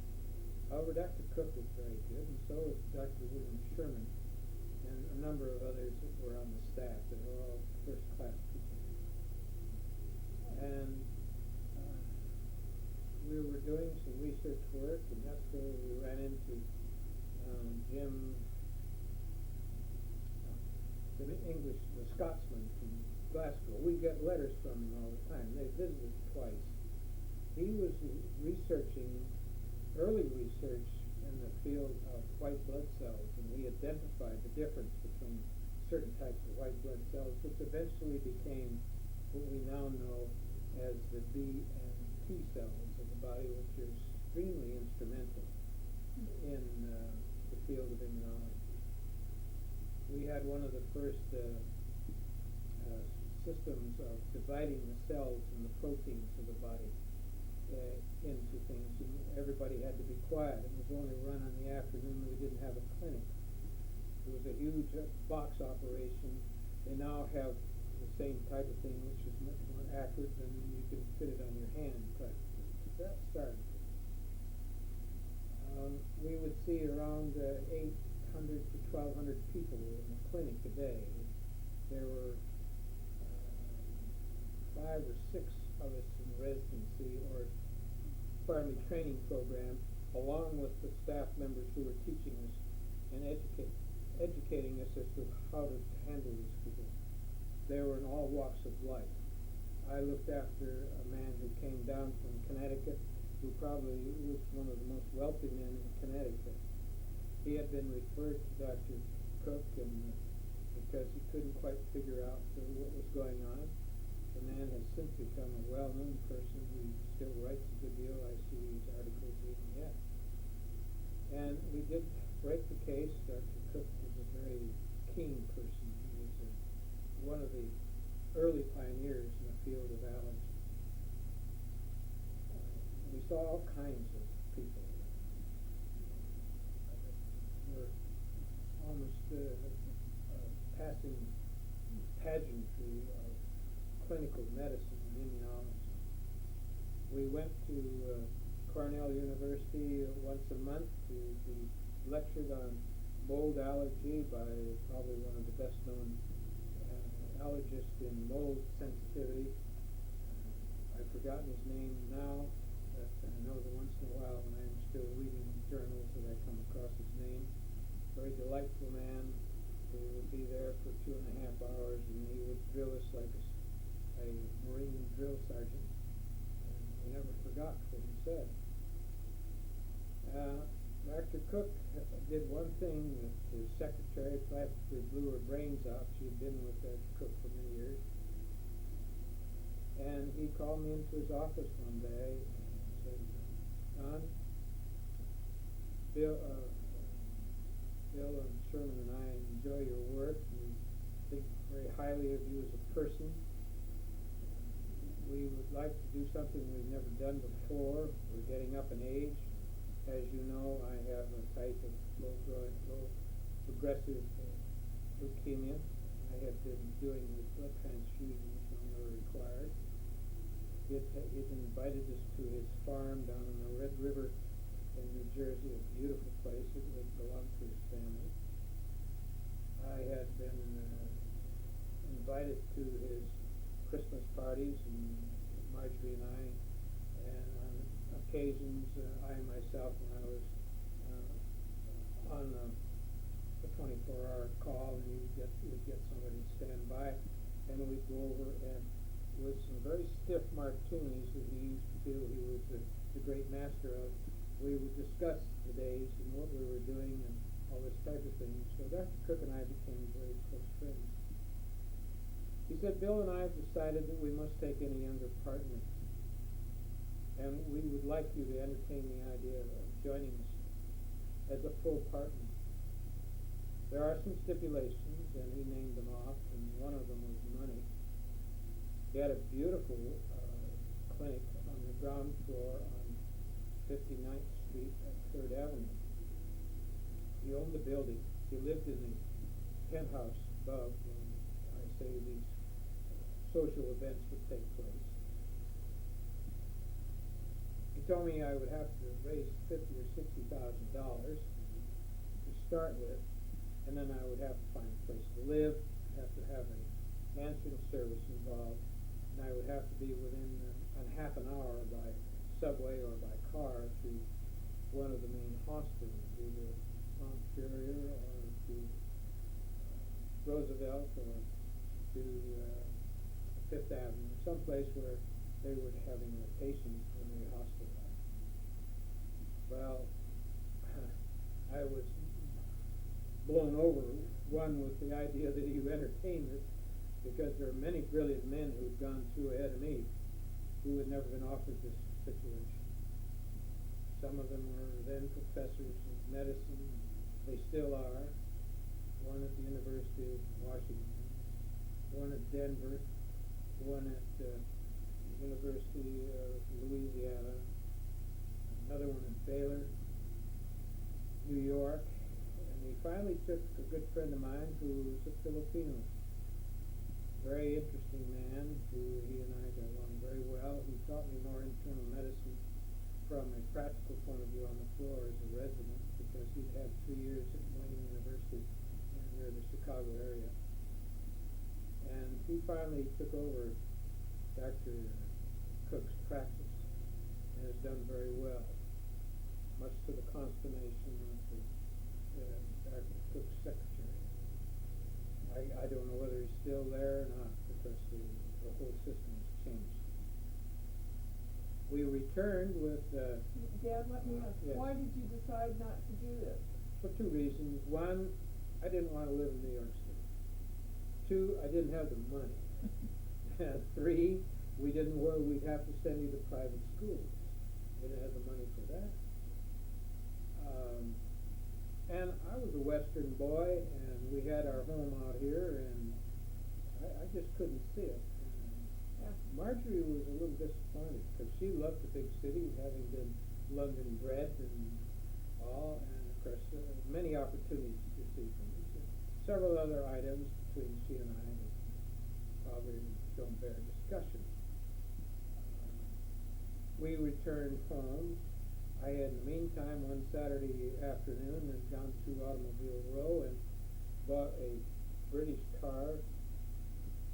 However, Dr. Cook was very good, and so was Dr. William Sherman, and a number of others that were on the staff that were all first-class people. And we were doing some research work, and that's where we ran into Jim, the Scotsman from Glasgow. We get letters from him all the time. They visited twice. He was researching, early research in the field of white blood cells, and he identified the difference between certain types of white blood cells, which eventually became what we now know as the B and T cells of the body, which are extremely instrumental in the field of immunology. We had one of the first systems of dividing the cells and the proteins of the body into things, and everybody had to be quiet. It was only run in the afternoon. We didn't have a clinic. It was a huge box operation. They now have the same type of thing, which is much more accurate, and you can fit it on your hand. But that started. We would see around 800 to 1,200 people in the clinic a day. There were 5 or 6 of us in residency or training program, along with the staff members who were teaching us and educating us as to how to handle these people. They were in all walks of life. I looked after a man who came down from Connecticut, who probably was one of the most wealthy men in Connecticut. He had been referred to Dr. Cook because he couldn't quite figure out what was going on. The man has since become a well-known person who still writes a good deal. I see his articles even yet. And we did break the case. Dr. Cook was a very keen person. He was one of the early pioneers in the field of allergy. We saw all kinds of people were almost passing pageantry of clinical medicine and immunology. We went to Cornell University once a month to be lectured on mold allergy by probably one of the best known allergists in mold sensitivity. I've forgotten his name now, but I know that once in a while when I'm still reading journals that I come across his name. Very delightful man. We would be there for 2.5 hours, and he would drill us like a Marine drill sergeant. And we never forgot what he said. Dr. Cook did one thing that his secretary practically blew her brains out. She had been with Dr. Cook for many years. And he called me into his office one day and said, "Don, Bill and Sherman and I enjoy your work. We think very highly of you as a person. We would like to do something we've never done before. We're getting up in age. As you know, I have a type of low progressive leukemia. I have been doing the blood transfusions when they were required. He'd invited us to his farm down in the Red River in New Jersey, a beautiful place. It belonged to his family. I had been invited to his Christmas parties, and Marjorie and I, and on occasions, I myself, when I was on a 24-hour call, and you'd get somebody to stand by, and we'd go over and with some very stiff martinis that he used to feel he was the great master of, we would discuss the days and what we were doing and all this type of thing. So Dr. Cook and I became very close friends. He said, "Bill and I have decided that we must take in a younger partner, and we would like you to entertain the idea of joining us as a full partner. There are some stipulations," and he named them off, and one of them was money. He had a beautiful clinic on the ground floor on 59th Street at 3rd Avenue. He owned the building. He lived in the penthouse above when I say these social events would take place. He told me I would have to raise $50,000 or $60,000 to start with, and then I would have to find a place to live, have to have an answering service involved, and I would have to be within half an hour by subway or by car to one of the main hospitals, either Montpelier or to Roosevelt or to Fifth Avenue, someplace where they were having their patients when they hospitalized. Well, I was blown over, one, with the idea that he would entertain this, because there are many brilliant men who had gone through ahead of me who had never been offered this situation. Some of them were then professors of medicine. They still are. One at the University of Washington, one at Denver, one at the University of Louisiana, another one at Baylor, New York, and he finally took a good friend of mine who was a Filipino. Very interesting man who he and I got along very well. He taught me more internal medicine from a practical point of view on the floor as a resident, because he'd had 3 years at Wayne University near the Chicago area. finally took over Dr. Cook's practice and has done very well, much to the consternation of Dr. Cook's secretary. I don't know whether he's still there or not, because the whole system has changed. We returned with Dad, let me ask, yes. why did you decide not to do this? For two reasons. One, I didn't want to live in New York City. Two, I didn't have the money. And three, we didn't know where we'd have to send you to private schools. We didn't have the money for that. And I was a Western boy, and we had our home out here, and I just couldn't see it. And Marjorie was a little disappointed, because she loved the big city, having been London bred and all, and of course many opportunities to see things. Several other items between she and I that probably don't bear discussion. We returned home. I had, in the meantime, one Saturday afternoon, had gone to Automobile Row and bought a British car,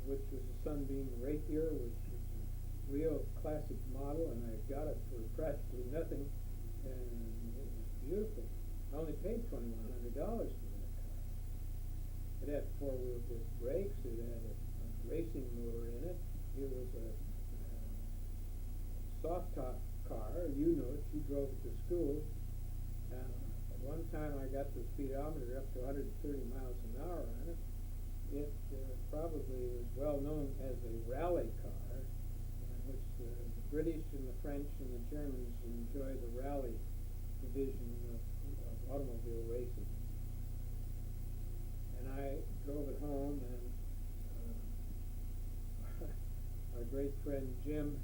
which was a Sunbeam Rapier, which was a real classic model, and I got it for practically nothing, and it was beautiful. I only paid $2,100 for that car. It had four-wheel disc brakes. It had a racing motor in it. It was a soft-top car. You know it. You drove it to school. At one time I got the speedometer up to 130 miles an hour on it. It probably was well known as a rally car, in which the British and the French and the Germans enjoy the rally division of automobile racing. And I drove it home, and our great friend Jim,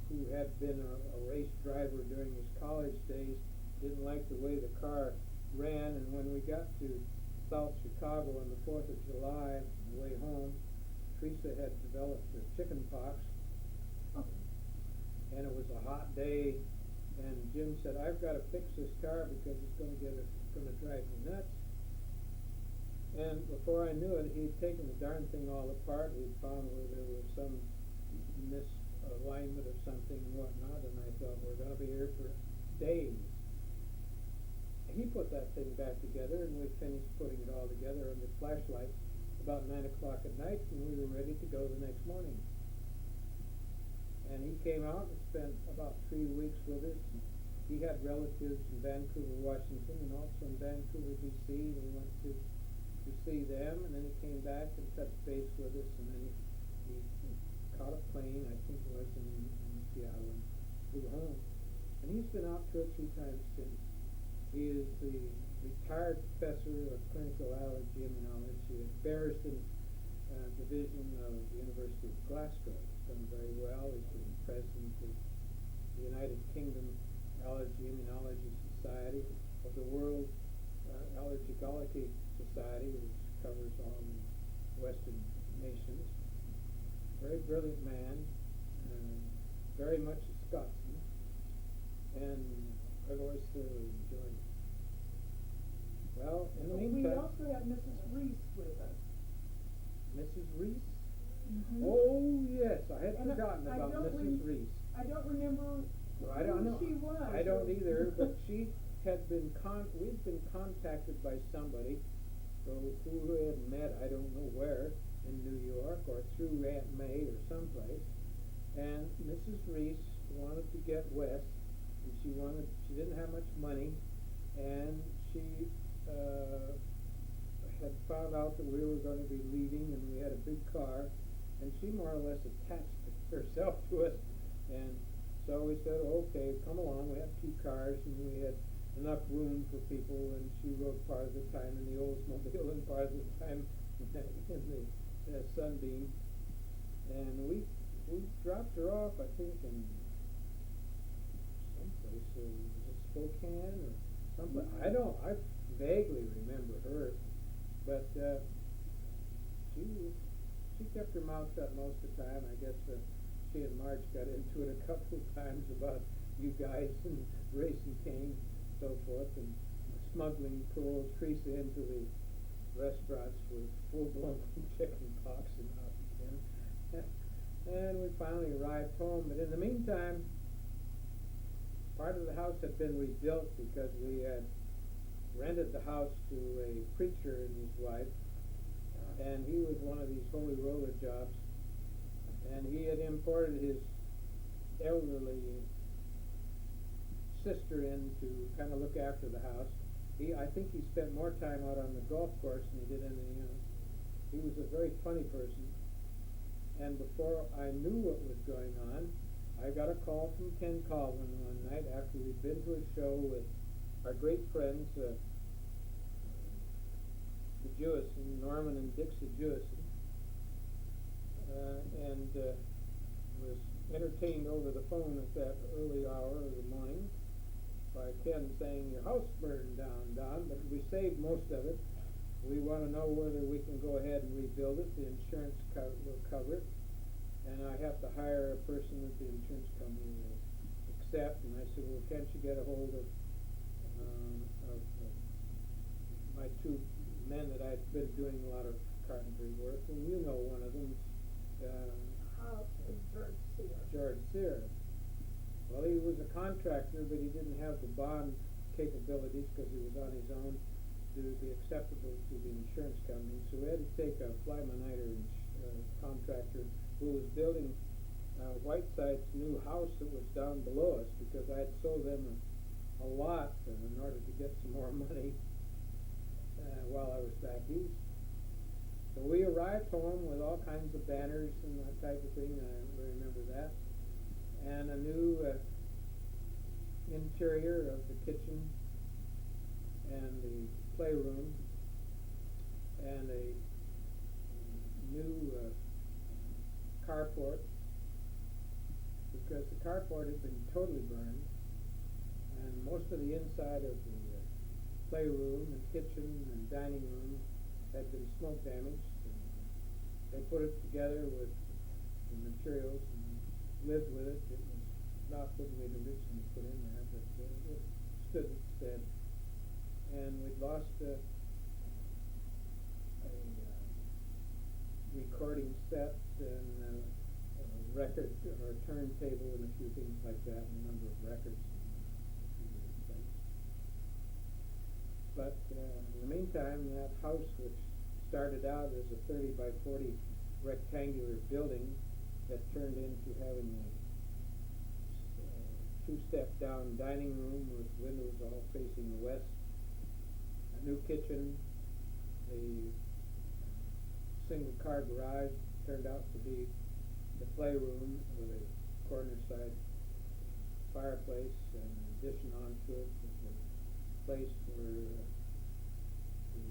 who had been a race driver during his college days, didn't like the way the car ran, and when we got to South Chicago on the 4th of July, on the way home, Teresa had developed chicken pox, and it was a hot day, and Jim said, "I've got to fix this car because it's going to drive me nuts." And before I knew it, he'd taken the darn thing all apart. He'd found where there was some misalignment or something and whatnot, and I thought, we're going to be here for days. He put that thing back together, and we finished putting it all together under flashlights about 9 o'clock at night, and we were ready to go the next morning. And he came out and spent about 3 weeks with us. He had relatives in Vancouver, Washington, and also in Vancouver, B.C., and we went to see them, and then he came back and touched base with us, and then he caught a plane, I think it was in Seattle, and flew home. And he's been out 2 or 3 times since. He is the retired professor of clinical allergy immunology at Barriston Division of the University of Glasgow. He's done very well. He's been president of the United Kingdom Allergy Immunology Society, of the World Allergicology Society, which covers all the Western nations. Very brilliant man, very much a Scotsman, and I've always thoroughly enjoyed it. Well, in the meantime... We also have Mrs. Reese with us. Mrs. Reese? Mm-hmm. Oh, yes, I had And forgotten about Mrs. Reese. I don't remember who she was. I don't either, but she had been we'd been contacted by somebody who had met, I don't know where, in New York, or through Aunt May or someplace, and Mrs. Reese wanted to get west, and she didn't have much money, and she had found out that we were going to be leaving, and we had a big car, and she more or less attached herself to us, and so we said, okay, come along. We had 2 cars, and we had enough room for people, and she rode part of the time in the Oldsmobile and part of the time in the Sunbeam, and we dropped her off, I think, in someplace, was it Spokane or someplace? I vaguely remember her, but she kept her mouth shut most of the time. I guess she and Marge got into it a couple of times about you guys and racing canes and so forth, and smuggling poor old Teresa into the restaurants with full-blown chicken pox and out again. And we finally arrived home, but in the meantime, part of the house had been rebuilt because we had rented the house to a preacher and his wife, and he was one of these holy roller jobs, and he had imported his elderly sister in to kind of look after the house. I think he spent more time out on the golf course than he did anything else. He was a very funny person, and before I knew what was going on, I got a call from Ken Colvin one night after we'd been to a show with our great friends, the Jewison, Norman and Dixie Jewison, and was entertained over the phone at that early hour of the morning by Ken saying, "Your house burned down, Don, but we saved most of it. We want to know whether we can go ahead and rebuild it. The insurance will cover it. And I have to hire a person that the insurance company will accept." And I said, "Well, can't you get a hold of my two men that I'd been doing a lot of carpentry work, and you know one of them, George Sear. George Sear." Well, he was a contractor, but he didn't have the bond capabilities because he was on his own to be acceptable to the insurance company. So we had to take a fly-by-nighter contractor who was building Whiteside's new house that was down below us, because I had sold them a lot in order to get some more money while I was back east. So we arrived home with all kinds of banners and that type of thing. I remember that. And a new interior of the kitchen and the playroom, and a new carport, because the carport had been totally burned, and most of the inside of the playroom and kitchen and dining room had been smoke damaged. And they put it together with the materials and lived with it. It was not what we'd originally put in there, but it stood instead. And we'd lost a recording set and a record or a turntable and a few things like that, and a number of records. But in the meantime, that house, which started out as a 30 by 40 rectangular building, that turned into having a two-step down dining room with windows all facing the west, a new kitchen, the single car garage turned out to be the playroom with a corner side fireplace and an addition onto it with a place where the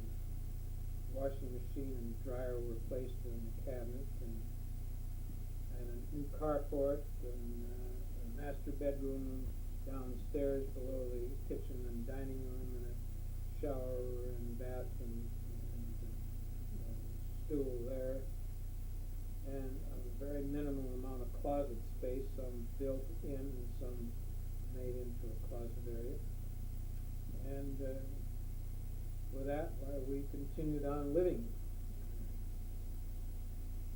washing machine and dryer were placed in the cabinet, and a new carport, and a master bedroom downstairs below the kitchen and dining room, and a shower and bath and stool there, and a very minimal amount of closet space, some built in and some made into a closet area. And with that, we continued on living.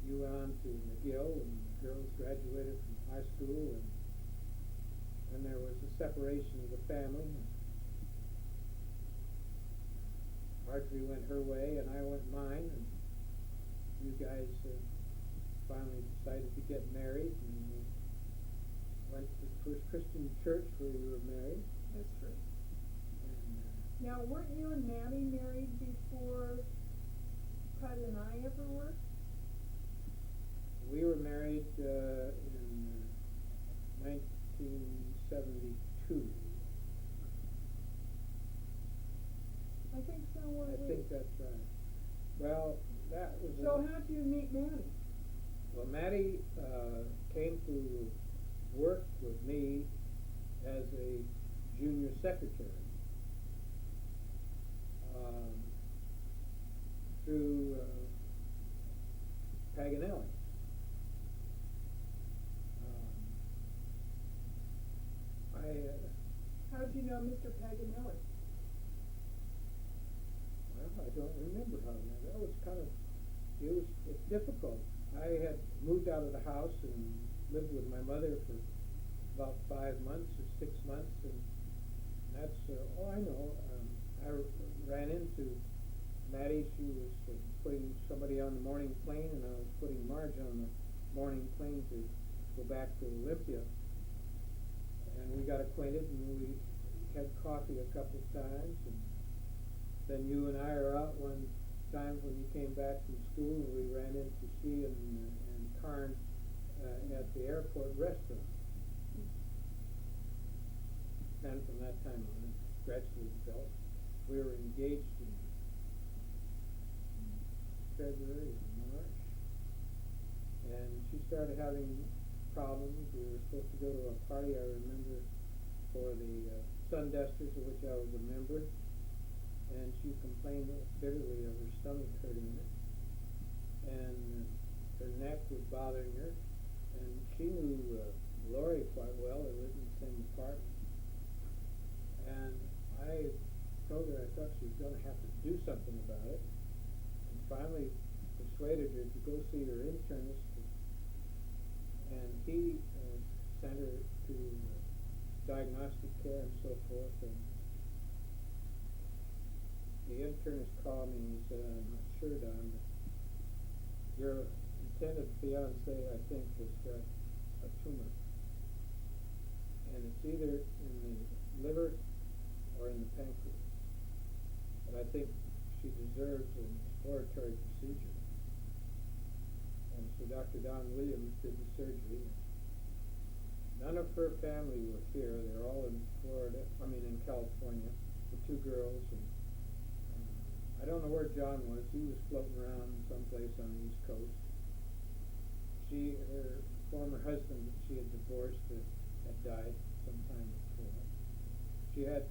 You went on to McGill, and the girls graduated from high school, and then there was a separation of the family. Marjorie went her way, and I went mine, and you guys finally decided to get married, and went to the first Christian church where you were married. That's true. And, Now, weren't you and Maddie married before Ted and I ever were? we were married in 1972. I think so. I think that's right. Well, that was... So how'd you meet Maddie? Well, Maddie came to work with me as a junior secretary through Paganelli. How'd you know Mr. Paganelli? Well, I don't remember how that was kind of... It's difficult. I had moved out of the house and lived with my mother for about 5 months or 6 months, and that's all I know. I ran into Maddie. She was putting somebody on the morning plane, and I was putting Marge on the morning plane to go back to Olympia. And we got acquainted, and we had coffee a couple of times, and then you and I are out one time when you came back from school, and we ran into she and Karn at the airport restaurant. And from that time on, gradually felt we were engaged in February or March, and she started having problems. We were supposed to go to a party, I remember, for the Sundusters, of which I was a member, and she complained bitterly of her stomach hurting her, and her neck was bothering her, and she knew Lori quite well. They lived in the same apartment, and I told her I thought she was going to have to do something about it, and finally persuaded her to go see her internist, and he sent her to diagnostic care and so forth. And the internist called me and he said, "I'm not sure, Don, but your intended fiance, I think, has got a tumor, and it's either in the liver or in the pancreas. But I think she deserves an exploratory procedure." And so Dr. Don Williams did the surgery. None of her family were here. They're all in in California, the 2 girls. And I don't know where John was. He was floating around someplace on the East Coast. Her former husband that she had divorced had died some time before. She had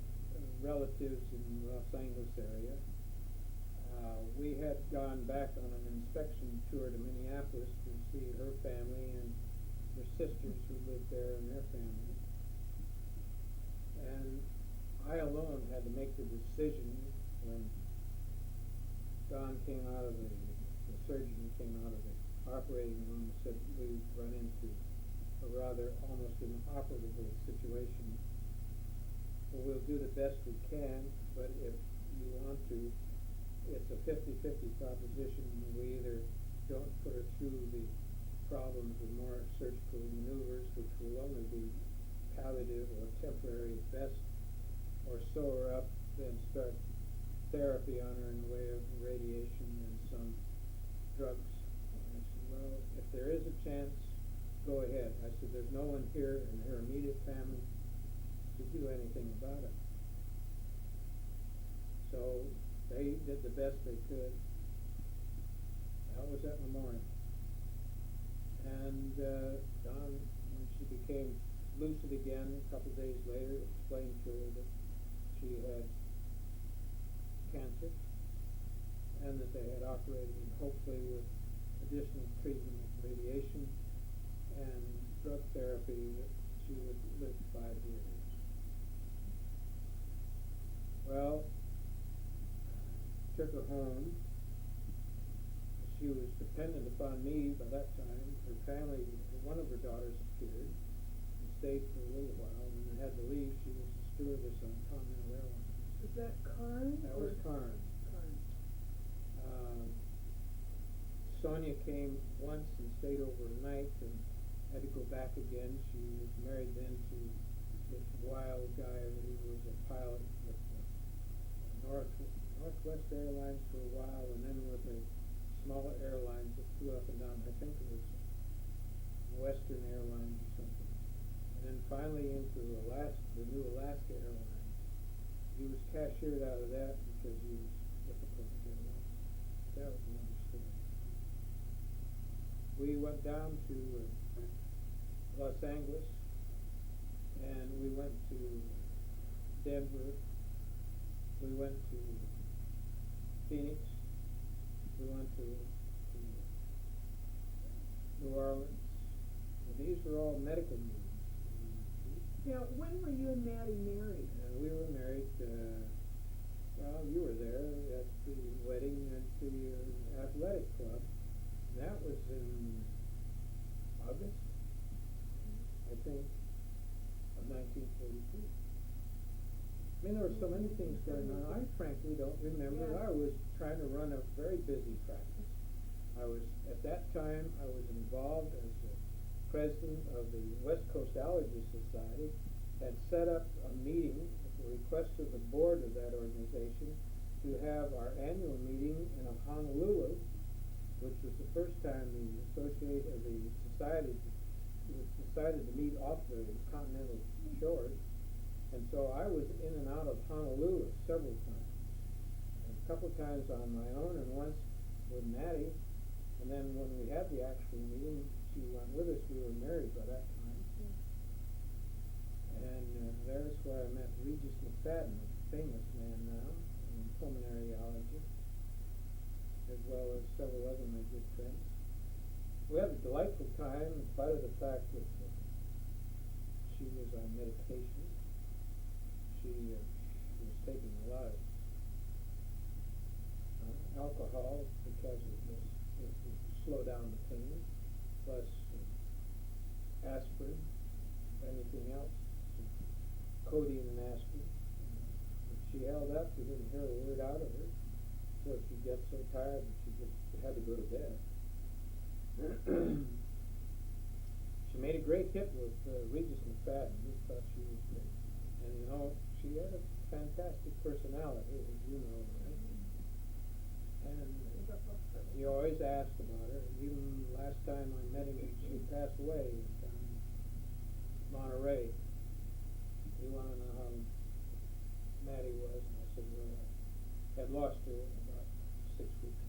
relatives in the Los Angeles area. We had gone back on an inspection tour to Minneapolis to see her family and her sisters who lived there and their family. And I alone had to make the decision when Don came out of the surgeon came out of the operating room and said, "We've run into a rather almost inoperable situation. Well, we'll do the best we can, but if you want to, it's a 50-50 proposition. We either don't put her through the problems of more surgical maneuvers, which will only be palliative or temporary at best, or sew her up, then start therapy on her in the way of radiation and some drugs." And I said, "Well, if there is a chance, go ahead." I said, "There's no one here in her immediate family to do anything about it." So they did the best they could. That was at Memorial. And Don, when she became lucid again a couple of days later, explained to her that she had cancer and that they had operated, and hopefully with additional treatment of radiation and drug therapy that she would live 5 years. Well, took her home. She was dependent upon me by that time. Her family, one of her daughters appeared and stayed for a little while, and then had to leave. She was a stewardess on Continental Airlines. Is that Karn? That was Karn. Karn. Sonia came once and stayed overnight and had to go back again. She was married then to this wild guy who was a pilot with Northwest Airlines for a while, and then with a smaller airlines that flew up and down. I think it was Western Airlines or something. And then finally into the new Alaska Airlines. He was cashiered out of that because he was difficult to get along. That was another story. We went down to Los Angeles, and we went to Denver. We went to Phoenix. We went to New Orleans. And these were all medical meetings. Now, when were you and Maddie married? We were married, well, you were there at the wedding at the athletic club. That was in I mean, there were so many things going on. I frankly don't remember. Yeah. I was trying to run a very busy practice. At that time, I was involved as the president of the West Coast Allergy Society, had set up a meeting at the request of the board of that organization to have our annual meeting in Honolulu, which was the first time the society decided to meet off the continental shores. And so I was in and out of Honolulu several times. A couple of times on my own and once with Maddie. And then when we had the actual meeting, she went with us. We were married by that time. And there's where I met Regis McFadden, a famous man now in pulmonary allergy, as well as several other of my good friends. We had a delightful time in spite of the fact that she was on medication. She was taking a lot of alcohol because it would slow down the pain, plus aspirin, anything else, codeine and aspirin. If she held up, you didn't hear a word out of her. So she'd get so tired that she just had to go to bed. She made a great hit with Regis McFadden. We thought she was great. And you know, she had a fantastic personality, as you know, right? And you always asked about her. Even last time I met him, she passed away down in Monterey. He wanted to know how Maddie was, and I said, well, I had lost her in about 6 weeks.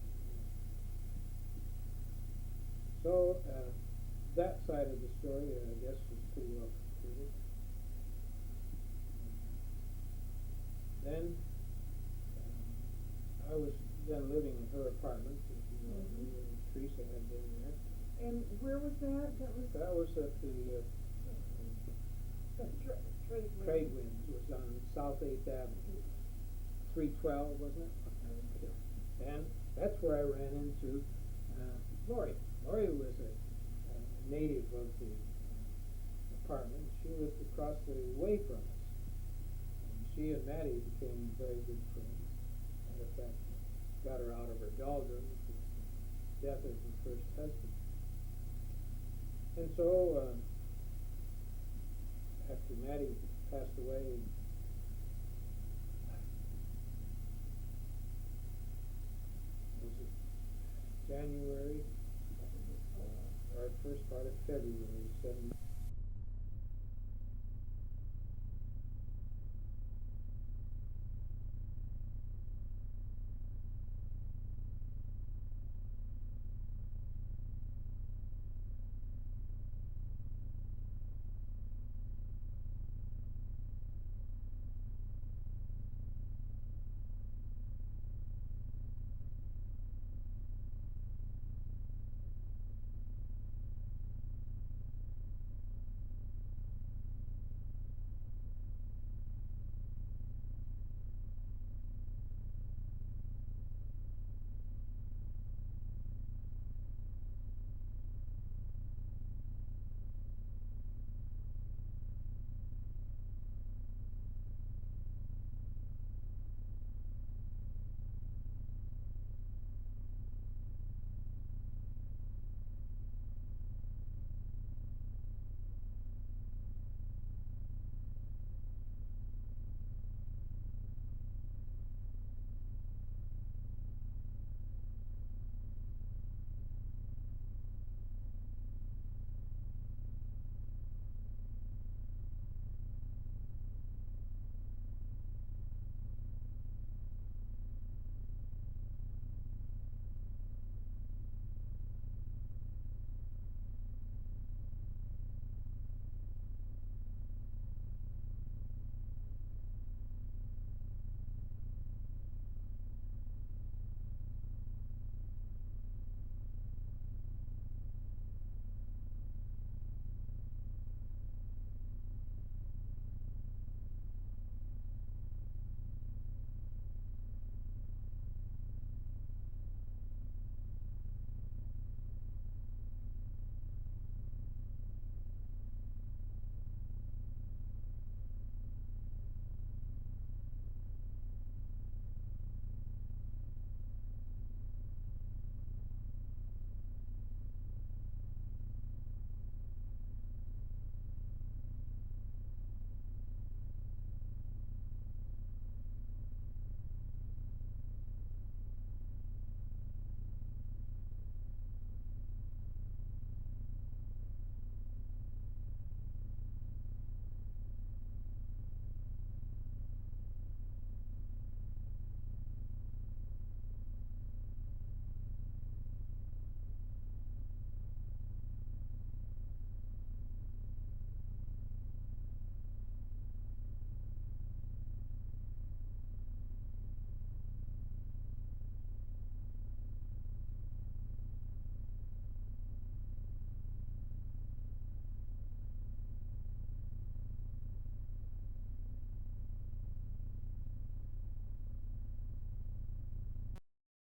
So that side of the story, I guess, was pretty well completed. Then I was then living in her apartment, as you know. Teresa had been there. And where was that? That was at the Trade Winds. It was on South 8th Avenue. 312, wasn't it? And that's where I ran into Lori. Lori was a native of the apartment. She lived across the way from us. And she and Maddie became very good friends. Matter of fact, got her out of her doldrums with the death of her first husband. And so, after Maddie passed away, was it January, or first part of February 1970.